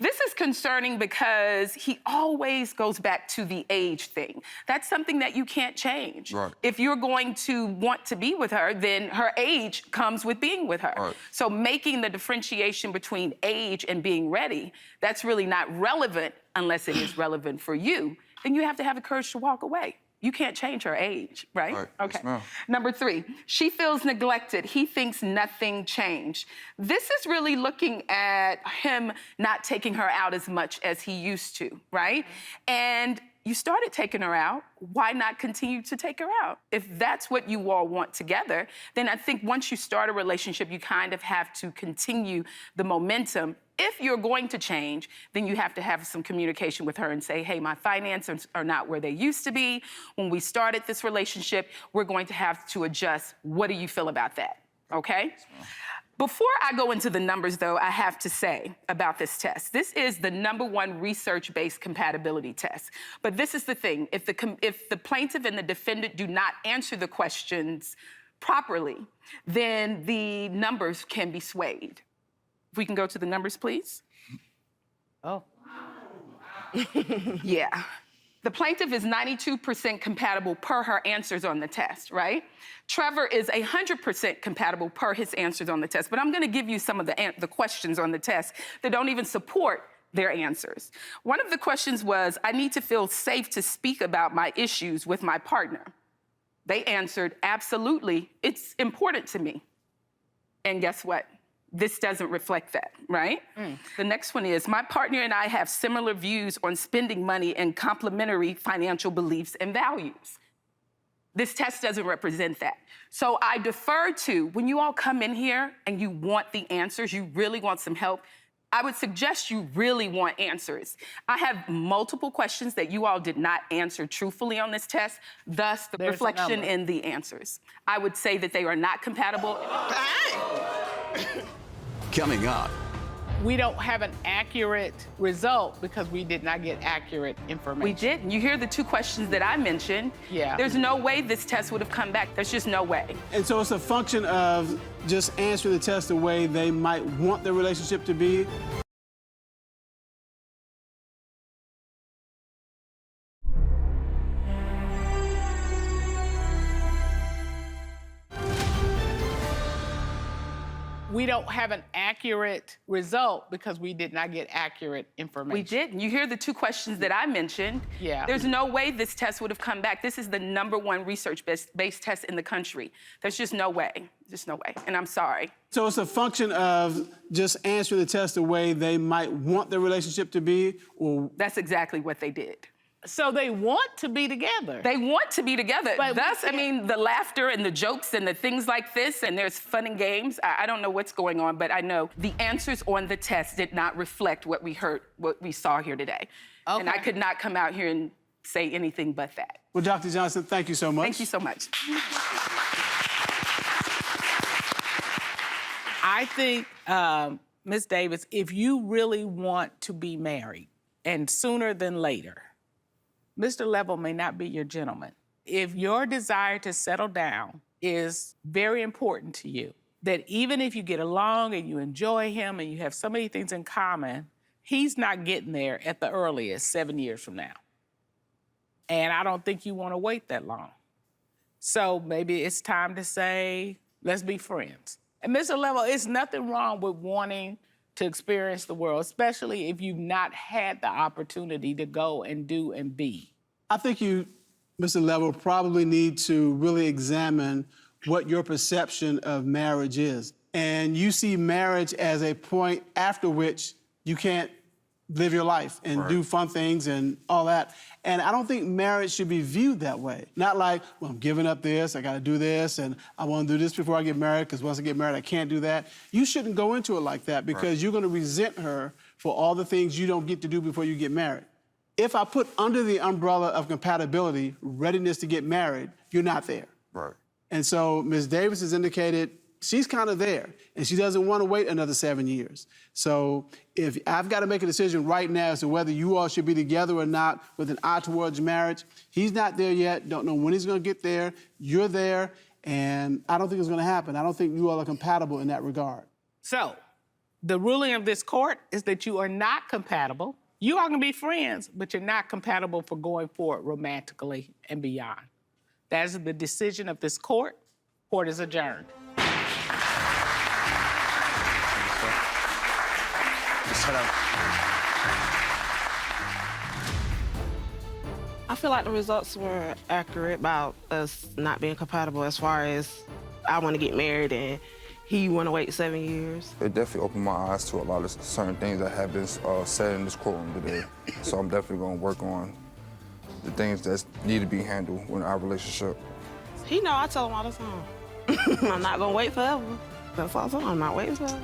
S9: This is concerning because he always goes back to the age thing. That's something that you can't change.
S7: Right.
S9: If you're going to want to be with her, then her age comes with being with her.
S7: Right.
S9: So making the differentiation between age and being ready, that's really not relevant unless it is relevant for you. Then you have to have the courage to walk away. You can't change her age, right?
S7: Right.
S9: Okay.
S7: Yes, ma'am.
S9: Number 3, she feels neglected. He thinks nothing changed. This is really looking at him not taking her out as much as he used to, right? And you started taking her out. Why not continue to take her out? If that's what you all want together, then I think once you start a relationship, you kind of have to continue the momentum. If you're going to change, then you have to have some communication with her and say, hey, my finances are not where they used to be. When we started this relationship, we're going to have to adjust. What do you feel about that? Okay? Before I go into the numbers, though, I have to say about this test. This is the #1 research-based compatibility test. But this is the thing. If the plaintiff and the defendant do not answer the questions properly, then the numbers can be swayed. If we can go to the numbers, please.
S4: Oh.
S9: Yeah. The plaintiff is 92% compatible per her answers on the test, right? Trevor is 100% compatible per his answers on the test. But I'm going to give you some of the questions on the test that don't even support their answers. One of the questions was, I need to feel safe to speak about my issues with my partner. They answered, absolutely, it's important to me. And guess what? This doesn't reflect that, right? The next one is, my partner and I have similar views on spending money and complementary financial beliefs and values. This test doesn't represent that. So I defer to, when you all come in here and you want the answers, you really want some help, I would suggest you really want answers. I have multiple questions that you all did not answer truthfully on this test, thus the reflection in the answers. I would say that they are not compatible.
S1: Coming up,
S4: We don't have an accurate result because we did not get accurate information.
S9: We didn't. You hear the two questions that I mentioned.
S4: Yeah.
S9: There's no way this test would have come back. There's just no way.
S2: And so it's a function of just answering the test the way they might want the relationship to be.
S4: We don't have an accurate result because we did not get accurate information.
S9: We didn't. You hear the two questions that I mentioned.
S4: Yeah.
S9: There's no way this test would have come back. This is the #1 research-based test in the country. There's just no way. Just no way. And I'm sorry.
S2: So it's a function of just answering the test the way they might want the relationship to be, or...
S9: That's exactly what they did.
S4: So they want to be together.
S9: They want to be together.
S4: But
S9: Thus, I mean, the laughter and the jokes and the things like this, and there's fun and games. I don't know what's going on, but I know the answers on the test did not reflect what we heard, what we saw here today.
S4: Okay.
S9: And I could not come out here and say anything but that.
S2: Well, Dr. Johnson, thank you so much.
S9: Thank you so much.
S4: I think, Ms. Davis, if you really want to be married, and sooner than later, Mr. Level may not be your gentleman. If your desire to settle down is very important to you, that even if you get along and you enjoy him and you have so many things in common, he's not getting there at the earliest 7 years from now. And I don't think you want to wait that long. So maybe it's time to say, let's be friends. And Mr. Level, it's nothing wrong with wanting to experience the world, especially if you've not had the opportunity to go and do and be.
S2: I think you, Mr. Level, probably need to really examine what your perception of marriage is. And you see marriage as a point after which you can't live your life and do fun things and all that. And I don't think marriage should be viewed that way. Not like, well, I'm giving up this, I gotta do this, and I wanna do this before I get married, because once I get married, I can't do that. You shouldn't go into it like that, because you're gonna resent her for all the things you don't get to do before you get married. If I put under the umbrella of compatibility, readiness to get married, you're not there.
S7: Right.
S2: And so Ms. Davis has indicated she's kind of there, and she doesn't want to wait another 7 years. So if I've got to make a decision right now as to whether you all should be together or not with an eye towards marriage, he's not there yet, don't know when he's going to get there, you're there, and I don't think it's going to happen. I don't think you all are compatible in that regard.
S4: So, the ruling of this court is that you are not compatible. You are going to be friends, but you're not compatible for going forward romantically and beyond. That is the decision of this court. Court is adjourned.
S8: I feel like the results were accurate about us not being compatible as far as I want to get married and he want to wait 7 years.
S7: It definitely opened my eyes to a lot of certain things that have been said in this courtroom today. So I'm definitely going to work on the things that need to be handled in our relationship.
S8: He know I tell him all the time. I'm not going to wait forever. That's all I tell him, I'm not waiting forever.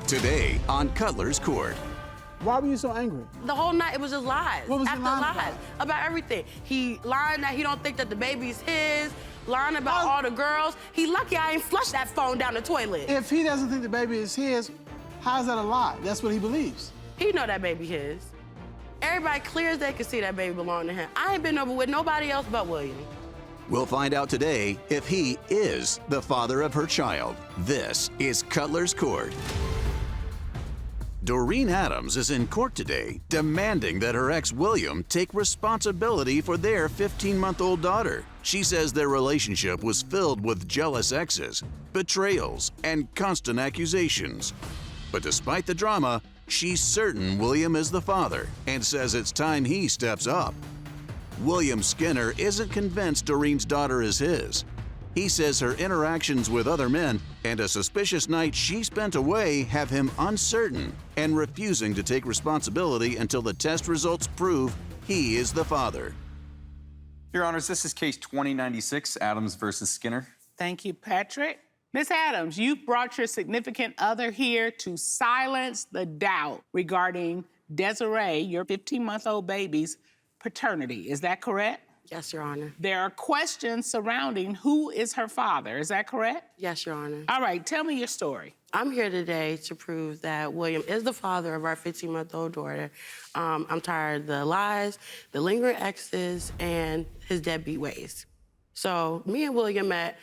S1: Today on Cutler's Court.
S2: Why were you so angry?
S10: The whole night it was just lies.
S2: What was he
S10: After
S2: lying
S10: lies about everything. He lying that he don't think that the baby's his, lying about all the girls. He lucky I ain't flushed that phone down the toilet.
S2: If he doesn't think the baby is his, how is that a lie? That's what he believes.
S10: He know that baby his. Everybody clear as they can see that baby belong to him. I ain't been over with nobody else but William.
S1: We'll find out today if he is the father of her child. This is Cutler's Court. Doreen Adams is in court today demanding that her ex William take responsibility for their 15-month-old daughter. She says their relationship was filled with jealous exes, betrayals, and constant accusations. But despite the drama, she's certain William is the father and says it's time he steps up. William Skinner isn't convinced Doreen's daughter is his. He says her interactions with other men and a suspicious night she spent away have him uncertain and refusing to take responsibility until the test results prove he is the father.
S6: Your Honors, this is case 2096, Adams versus Skinner.
S4: Thank you, Patrick. Ms. Adams, you brought your significant other here to silence the doubt regarding Desiree, your 15-month-old baby's paternity. Is that correct?
S10: Yes, Your Honor.
S4: There are questions surrounding who is her father. Is that correct?
S10: Yes, Your Honor.
S4: All right, tell me your story.
S10: I'm here today to prove that William is the father of our 15-month-old daughter. I'm tired of the lies, the lingering exes, and his deadbeat ways. So me and William met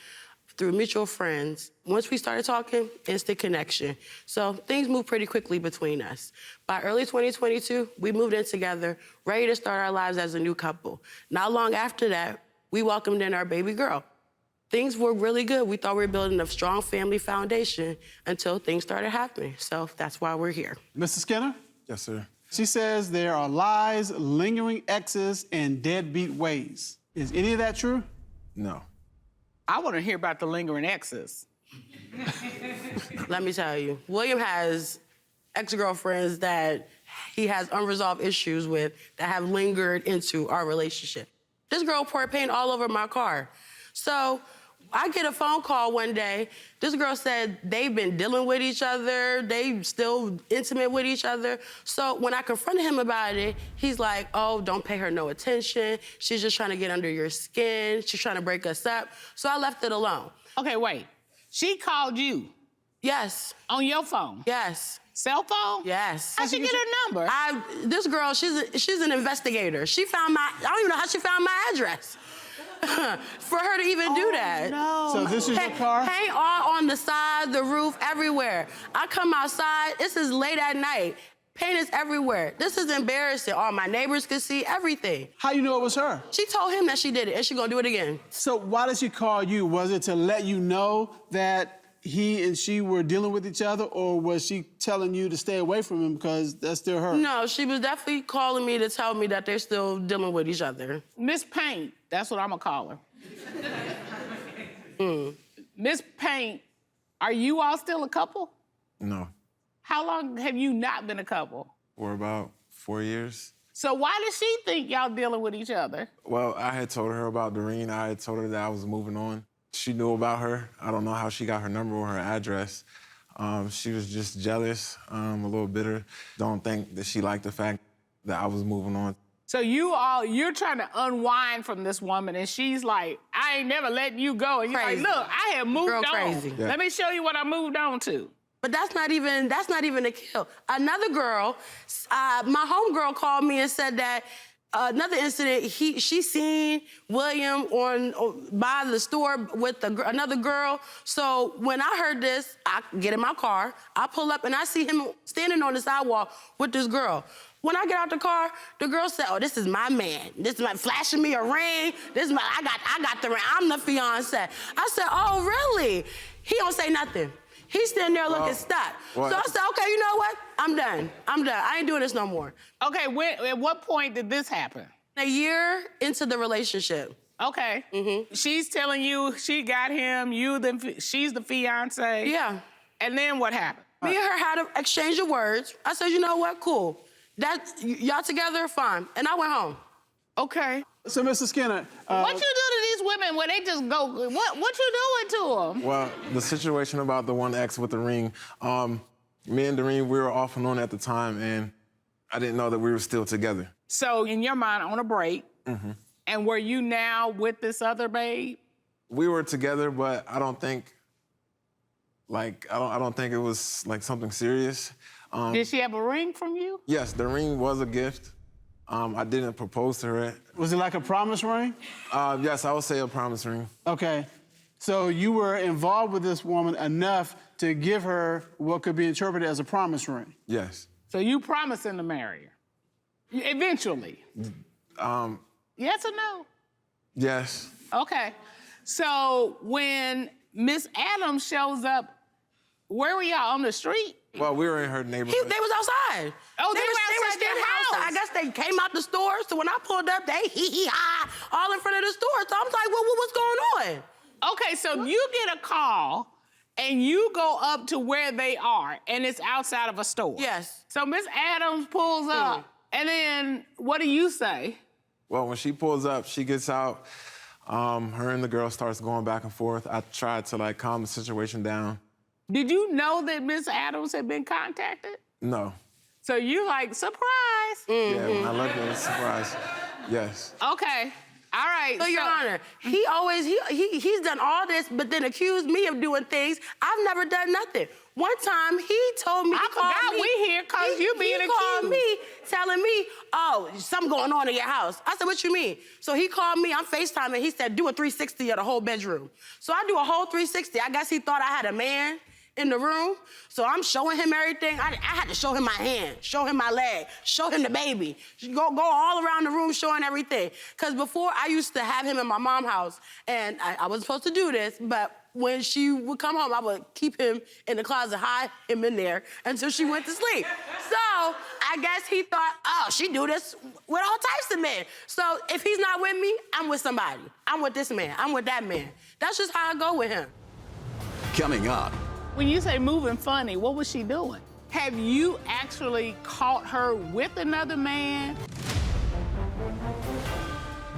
S10: through mutual friends. Once we started talking, instant connection. So things moved pretty quickly between us. By early 2022, we moved in together, ready to start our lives as a new couple. Not long after that, we welcomed in our baby girl. Things were really good. We thought we were building a strong family foundation until things started happening. So that's why we're here.
S2: Mr. Skinner?
S11: Yes, sir.
S2: She says there are lies, lingering exes, and deadbeat ways. Is any of that true?
S11: No.
S4: I want to hear about the lingering exes.
S10: Let me tell you, William has ex-girlfriends that he has unresolved issues with that have lingered into our relationship. This girl poured paint all over my car. So I get a phone call one day. This girl said they've been dealing with each other. They still intimate with each other. So when I confronted him about it, he's like, oh, don't pay her no attention. She's just trying to get under your skin. She's trying to break us up. So I left it alone.
S4: Okay, wait. She called you?
S10: Yes.
S4: On your phone?
S10: Yes.
S4: Cell phone?
S10: Yes.
S4: How'd she get her number?
S10: This girl, she's an investigator. She found I don't even know how she found my address. For her to even do that.
S4: No.
S2: So this is your car?
S10: Paint all on the side, the roof, everywhere. I come outside, this is late at night. Paint is everywhere. This is embarrassing. All my neighbors could see everything.
S2: How you know it was her?
S10: She told him that she did it, and she gonna do it again.
S2: So why did she call you? Was it to let you know that he and she were dealing with each other, or was she telling you to stay away from him because that's still her?
S10: No, she was definitely calling me to tell me that they're still dealing with each other.
S4: Miss Paint, that's what I'm gonna call her. Miss Paint, are you all still a couple?
S11: No.
S4: How long have you not been a couple?
S11: For about 4 years.
S4: So why does she think y'all dealing with each other?
S11: Well, I had told her about Doreen. I had told her that I was moving on. She knew about her. I don't know how she got her number or her address. She was just jealous, a little bitter. Don't think that she liked the fact that I was moving on.
S4: So you're trying to unwind from this woman, and she's like, I ain't never letting you go. And you're
S10: Crazy.
S4: like, look, I have moved on.
S10: Crazy.
S11: Yeah.
S4: Let me show you what I moved on to.
S10: But that's not even a kill. Another girl, my homegirl called me and said that another incident, she seen William by the store with another girl. So when I heard this, I get in my car, I pull up, and I see him standing on the sidewalk with this girl. When I get out the car, the girl said, oh, this is my man. This is my, flashing me a ring. I got the ring. I'm the fiance. I said, oh, really? He don't say nothing. He's standing there looking stuck.
S11: Well,
S10: so I said, okay, you know what? I'm done. I ain't doing this no more.
S4: Okay, at what point did this happen?
S10: A year into the relationship.
S4: Okay. Mm-hmm. She's telling you she got him, she's the fiance.
S10: Yeah.
S4: And then what happened?
S10: Me and her had an exchange of words. I said, you know what? Cool. Y'all together? Fine. And I went home.
S4: Okay.
S2: So, Mr. Skinner,
S4: what you do to these women when they just go, what you doing to them?
S11: Well, the situation about the one ex with the ring, me and Doreen, we were off and on at the time, and I didn't know that we were still together.
S4: So, in your mind, on a break, and were you now with this other babe?
S11: We were together, but I don't think it was like something serious.
S4: Did she have a ring from you?
S11: Yes, the ring was a gift. I didn't propose to her.
S2: was it like a promise ring?
S11: Yes, I would say a promise ring.
S2: Okay. So you were involved with this woman enough to give her what could be interpreted as a promise ring?
S11: Yes.
S4: So you promising to marry her? Eventually? Yes or no?
S11: Yes.
S4: Okay. So when Miss Adams shows up, where were y'all, on the street?
S11: Well, we were in her neighborhood.
S10: They was outside.
S4: Oh, they were outside
S10: standing
S4: their house.
S10: outside. I guess they came out the store. So when I pulled up, they hee-hee-ha, all in front of the store. So I was like, what's going on?
S4: Okay, so you get a call and you go up to where they are, and it's outside of a store.
S10: Yes.
S4: So Miss Adams pulls up, and then what do you say?
S11: Well, when she pulls up, she gets out. Her and the girl starts going back and forth. I tried to like calm the situation down.
S4: Did you know that Miss Adams had been contacted?
S11: No.
S4: So you like, surprise.
S11: Yeah, when I looked at it, surprise. Yes.
S4: Okay. All right.
S10: So, Your Honor, he's done all this, but then accused me of doing things. I've never done nothing. One time, he told me,
S4: I forgot we here because you being accused.
S10: He called me, telling me, oh, something going on in your house. I said, what you mean? So he called me, I'm FaceTiming, he said, do a 360 of the whole bedroom. So I do a whole 360. I guess he thought I had a man in the room. So I'm showing him everything. I had to show him my hand, show him my leg, show him the baby. Go all around the room showing everything. Because before, I used to have him in my mom's house, and I wasn't supposed to do this, but when she would come home, I would keep him in the closet, hide him in there until she went to sleep. So I guess he thought, oh, she do this with all types of men. So if he's not with me, I'm with somebody. I'm with this man. I'm with that man. That's just how I go with him.
S1: Coming up.
S4: When you say moving funny, what was she doing? Have you actually caught her with another man?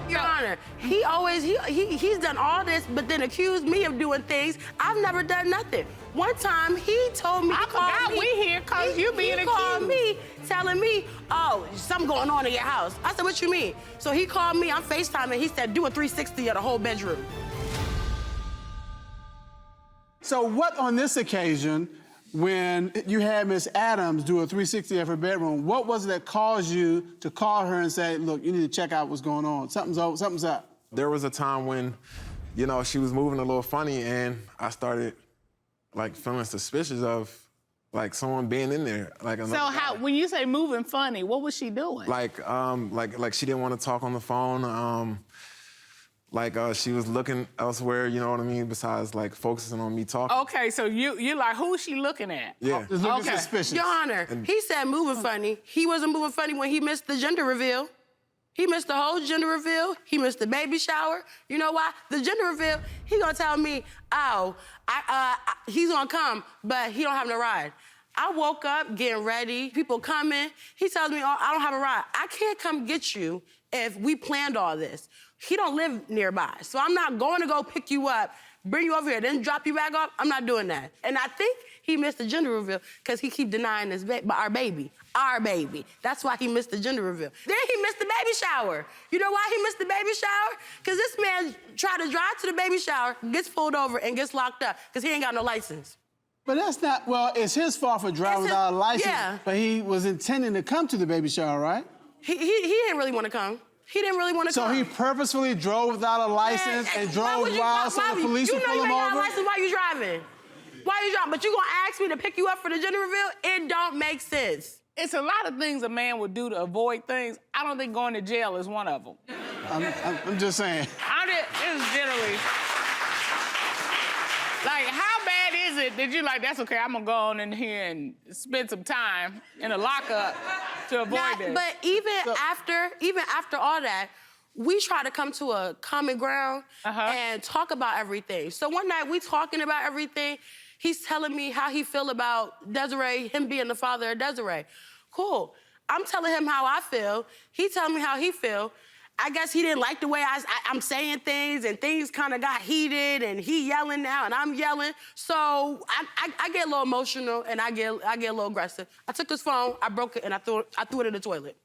S10: Your Honor, he's done all this, but then accused me of doing things. I've never done nothing. One time, he told me,
S4: I forgot we here because you being accused.
S10: He called me, telling me, oh, something going on in your house. I said, what you mean? So he called me, I'm FaceTiming, he said, do a 360 of the whole bedroom.
S2: So what on this occasion, when you had Miss Adams do a 360 of her bedroom, what was it that caused you to call her and say, look, you need to check out what's going on? Something's up.
S11: There was a time when, you know, she was moving a little funny, and I started, like, feeling suspicious of, like, someone being in there. Like,
S4: So when you say moving funny, what was she doing?
S11: Like she didn't want to talk on the phone. She was looking elsewhere, you know what I mean, besides, like, focusing on me talking.
S4: Okay, so you're like, who's she looking at?
S11: Yeah.
S2: Just looking suspicious.
S10: Your Honor, he said moving funny. He wasn't moving funny when he missed the gender reveal. He missed the whole gender reveal. He missed the baby shower. You know why? The gender reveal, he gonna tell me, oh, he's gonna come, but he don't have no ride. I woke up getting ready, people coming. He tells me, oh, I don't have a ride. I can't come get you if we planned all this. He don't live nearby, so I'm not going to go pick you up, bring you over here, then drop you back off. I'm not doing that. And I think he missed the gender reveal because he keep denying our baby. That's why he missed the gender reveal. Then he missed the baby shower. You know why he missed the baby shower? Because this man tried to drive to the baby shower, gets pulled over, and gets locked up because he ain't got no license.
S2: But that's not, well, it's his fault for driving without a license.
S10: Yeah.
S2: But he was intending to come to the baby shower, right?
S10: He didn't really want to come. He didn't really want to come.
S2: So he purposefully drove without a license and drove wild so the police would pull him over?
S10: You know you ain't got a license, why you driving? Why you driving? But you gonna ask me to pick you up for the gender reveal? It don't make sense.
S4: It's a lot of things a man would do to avoid things. I don't think going to jail is one of them.
S2: I'm just saying.
S4: It's generally... Like, how bad is it that you're like, that's okay, I'm gonna go on in here and spend some time in a lockup to avoid this?
S10: But even after all that, we try to come to a common ground and talk about everything. So one night we talking about everything. He's telling me how he feel about Desiree, him being the father of Desiree. Cool. I'm telling him how I feel. He telling me how he feel. I guess he didn't like the way I'm saying things, and things kind of got heated, and he yelling now, and I'm yelling. So I get a little emotional, and I get a little aggressive. I took his phone, I broke it, and I threw it in the toilet.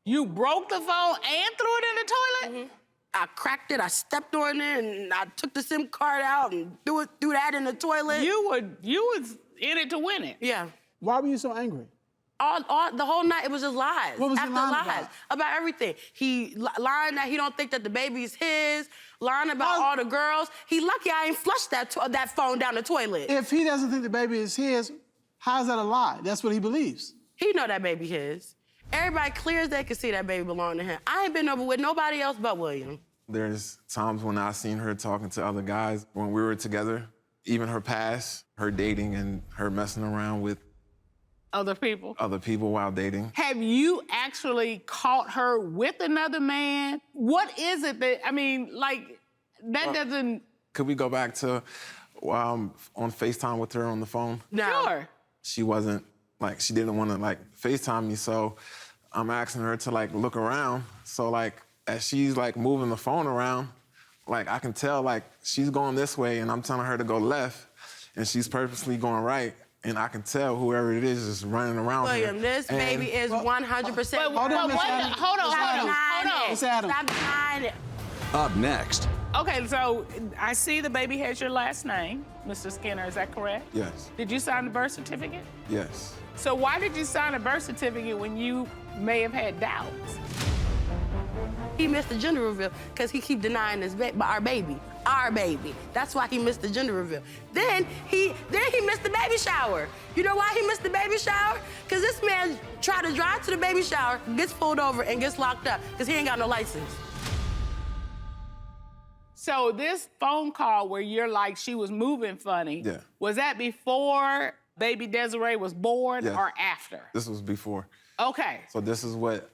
S4: You broke the phone and threw it in the toilet?
S10: I cracked it, I stepped on it, and I took the SIM card out and threw that in the toilet.
S4: You was in it to win it.
S10: Yeah.
S2: Why were you so angry?
S10: The whole night, it was just lies.
S2: What was he
S10: after
S2: lying
S10: lies about everything. He lying that he don't think that the baby's his, lying about all the girls. He lucky I ain't flushed that phone down the toilet.
S2: If he doesn't think the baby is his, how's that a lie? That's what he believes.
S10: He know that baby his. Everybody clear as they can see that baby belong to him. I ain't been over with nobody else but William.
S11: There's times when I seen her talking to other guys when we were together. Even her past, her dating and her messing around with
S4: Other people?
S11: other people while dating.
S4: Have you actually caught her with another man? What is it that, I mean, like, that doesn't...
S11: Could we go back to on FaceTime with her on the phone?
S9: No.
S4: Sure.
S11: She wasn't, like, she didn't want to, like, FaceTime me, so I'm asking her to, like, look around. So, like, as she's, like, moving the phone around, like, I can tell, like, she's going this way, and I'm telling her to go left, and she's purposely going right. And I can tell whoever it is running around
S10: William,
S11: her.
S10: this baby is 100%.
S4: Hold on.
S2: Miss Adams.
S10: Stop denying it.
S1: Up next,
S4: Okay, so I see the baby has your last name, Mr. Skinner, is that correct?
S11: Yes,
S4: Did you sign the birth certificate?
S11: yes.
S4: So why did you sign a birth certificate when you may have had doubts?
S10: He missed the gender reveal because he keep denying this our baby. That's why he missed the gender reveal. Then he missed the baby shower. You know why he missed the baby shower? Because this man tried to drive to the baby shower, gets pulled over, and gets locked up because he ain't got no license.
S4: So this phone call where you're like, she was moving funny,
S11: Yeah.
S4: was that before baby Desiree was born
S11: Yeah.
S4: or after?
S11: This was before.
S4: Okay.
S11: So this is what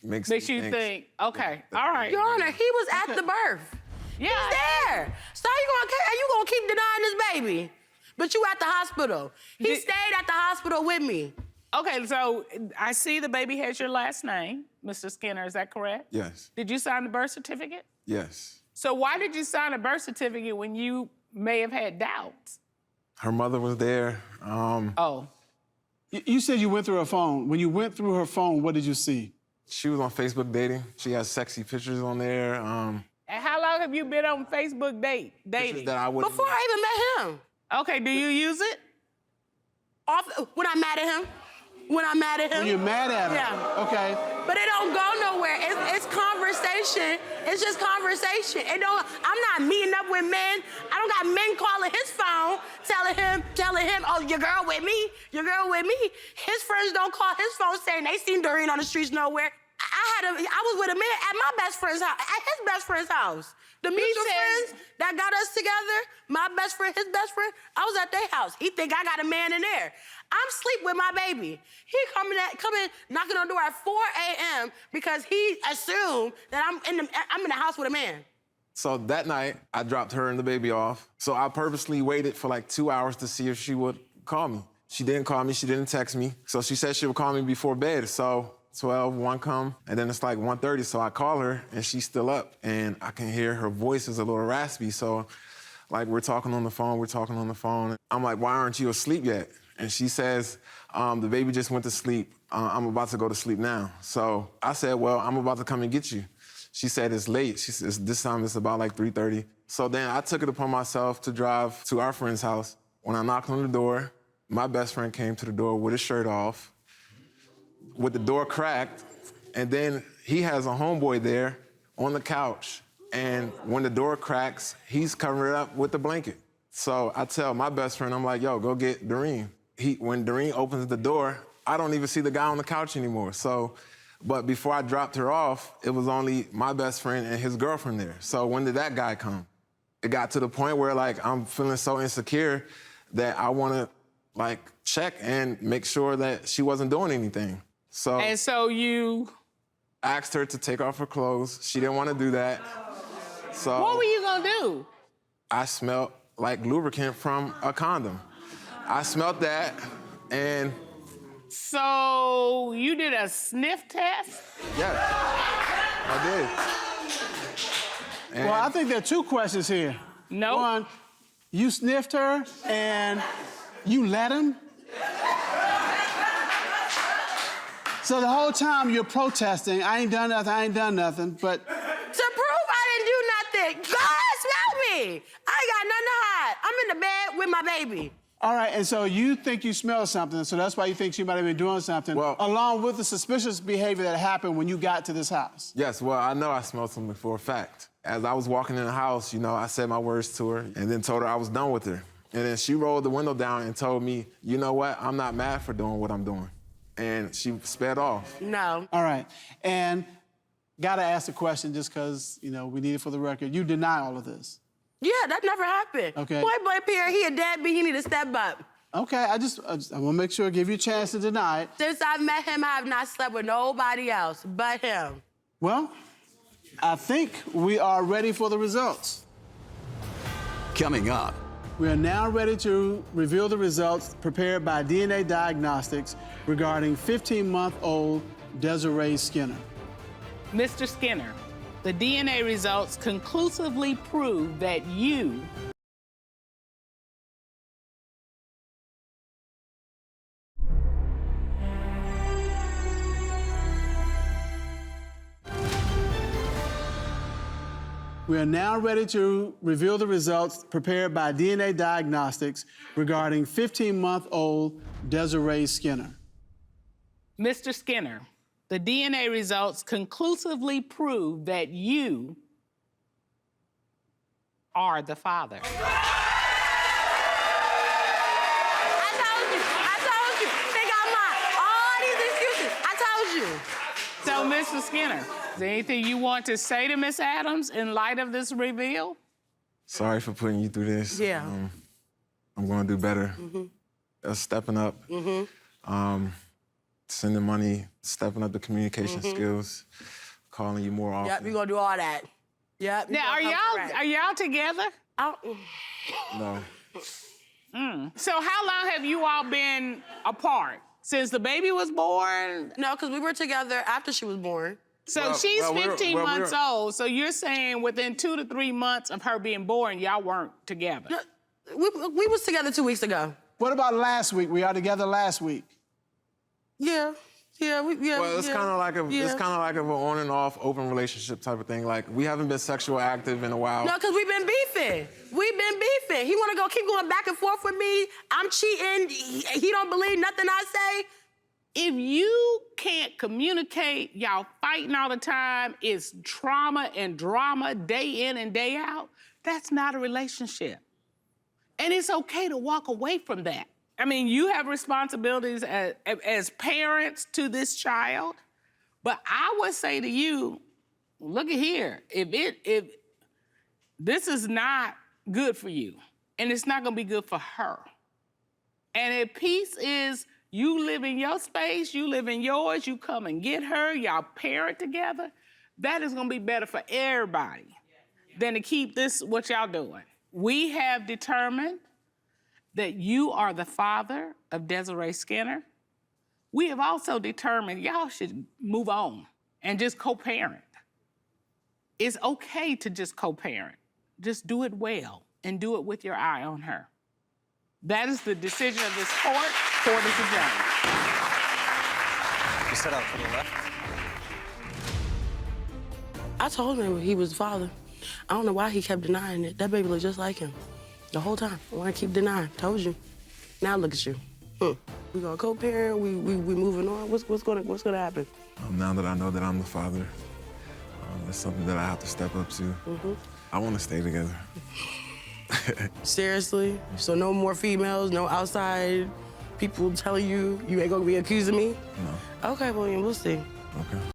S11: makes
S4: You think, okay, all right.
S10: Your Honor, he was at the birth.
S4: Yeah.
S10: He was there. So how you gonna keep denying this baby? But you at the hospital. He stayed at the hospital with me.
S4: Okay, so I see the baby has your last name, Mr. Skinner, is that correct?
S11: Yes,
S4: Did you sign the birth certificate?
S11: yes.
S4: So why did you sign a birth certificate when you may have had doubts?
S11: Her mother was there.
S4: Oh.
S2: You said you went through her phone. When you went through her phone, what did you see?
S11: She was on Facebook dating. She has sexy pictures on there.
S4: And how long have you been on Facebook dating?
S11: Pictures that I wouldn't.
S10: Before I even met him.
S4: Okay, do you use it?
S10: When I'm mad at him. When I'm mad at him.
S2: When you're mad at her?
S10: Yeah.
S2: Okay.
S10: But it don't go nowhere. It's conversation. It's just conversation. I'm not meeting up with men. I don't got men calling his phone, telling him, oh, your girl with me. His friends don't call his phone saying they seen Doreen on the streets nowhere. I was with a man at my best friend's house, at his best friend's house. The mutual friends that got us together, my best friend, his best friend, I was at their house. He think I got a man in there. I'm asleep with my baby. He coming knocking on the door at 4 a.m. because he assumed that I'm in the house with a man.
S11: So that night, I dropped her and the baby off. So I purposely waited for like 2 hours to see if she would call me. She didn't call me, she didn't text me. So she said she would call me before bed. So 12, 1 come, and then it's like 1:30, so I call her, and she's still up, and I can hear her voice is a little raspy, so like we're talking on the phone. I'm like, why aren't you asleep yet? And she says, the baby just went to sleep. I'm about to go to sleep now. So I said, well, I'm about to come and get you. She said, it's late. She says, this time it's about like 3:30. So then I took it upon myself to drive to our friend's house. When I knocked on the door, my best friend came to the door with his shirt off, with the door cracked, and then he has a homeboy there on the couch, and when the door cracks, he's covering it up with the blanket. So I tell my best friend, I'm like, yo, go get Doreen. When Doreen opens the door, I don't even see the guy on the couch anymore. But before I dropped her off, it was only my best friend and his girlfriend there. So when did that guy come? It got to the point where like I'm feeling so insecure that I want to like check and make sure that she wasn't doing anything.
S4: And so you
S11: asked her to take off her clothes. She didn't want to do that. So
S4: what were you gonna do?
S11: I smelled like lubricant from a condom. I smelled that, and
S4: so you did a sniff test?
S11: yeah, I did. And
S2: well, I think there are 2 questions here.
S4: No.
S2: One, you sniffed her and you let him? So the whole time you're protesting, I ain't done nothing, but...
S10: To prove I didn't do nothing, go ahead, smell me. I ain't got nothing to hide. I'm in the bed with my baby.
S2: All right, and so you think you smell something, so that's why you think she might have been doing something, along with the suspicious behavior that happened when you got to this house.
S11: Yes, well, I know I smelled something for a fact. As I was walking in the house, you know, I said my words to her and then told her I was done with her. And then she rolled the window down and told me, you know what, I'm not mad for doing what I'm doing. And she sped off.
S10: No.
S2: All right, and gotta ask the question just because, you know, we need it for the record. You deny all of this.
S10: Yeah, that never happened.
S2: Okay.
S10: Boy, Pierre, he a deadbeat, he need to step up.
S2: Okay, I want to make sure I give you a chance to deny it.
S10: Since I met him, I have not slept with nobody else but him.
S2: Well, I think we are ready for the results.
S1: Coming up,
S2: We are now ready to reveal the results prepared by DNA Diagnostics regarding 15-month-old Desiree Skinner.
S4: Mr. Skinner, the DNA results conclusively prove that you
S2: We are now ready to reveal the results prepared by DNA Diagnostics regarding 15-month-old Desiree Skinner.
S4: Mr. Skinner, the DNA results conclusively prove that you are the father.
S10: I told you. They got all these excuses. I told you.
S4: So, Mr. Skinner, is there anything you want to say to Miss Adams in light of this reveal?
S11: Sorry for putting you through this.
S10: Yeah.
S11: I'm going to do better. Stepping up. Sending money, stepping up the communication skills, calling you more often.
S10: Yep, we gonna do all that. Yep.
S4: Now, are y'all together?
S11: No.
S4: So how long have you all been apart? Since the baby was born?
S10: No, because we were together after she was born.
S4: So she's 15 months old, so you're saying within 2 to 3 months of her being born, y'all weren't together?
S10: No, we was together 2 weeks ago.
S2: What about last week? We are together last week.
S10: Yeah.
S11: Well, it's kind of like an on and off open relationship type of thing. Like, we haven't been sexual active in a while.
S10: No, because we've been beefing. He want to keep going back and forth with me. I'm cheating. He don't believe nothing I say.
S4: If you can't communicate, y'all fighting all the time, it's trauma and drama day in and day out, that's not a relationship. And it's okay to walk away from that. I mean, you have responsibilities as parents to this child, but I would say to you, look at here, if this is not good for you, and it's not gonna be good for her. And if peace is you live in your space, you live in yours, you come and get her, y'all parent together, that is gonna be better for everybody than to keep this what y'all doing. We have determined that you are the father of Desiree Skinner. We have also determined y'all should move on and just co-parent. It's okay to just co-parent. Just do it well and do it with your eye on her. That is the decision of this court. Court is adjourned.
S12: You set out to the left.
S10: I told him he was the father. I don't know why he kept denying it. That baby looked just like him. The whole time. I want to keep denying. Told you. Now look at you. We gonna co-parent. We moving on. What's gonna happen?
S11: Now that I know that I'm the father, it's something that I have to step up to. I want to stay together.
S10: Seriously? So no more females, no outside people telling you ain't gonna be accusing me?
S11: No.
S10: Okay, William, we'll see.
S11: Okay.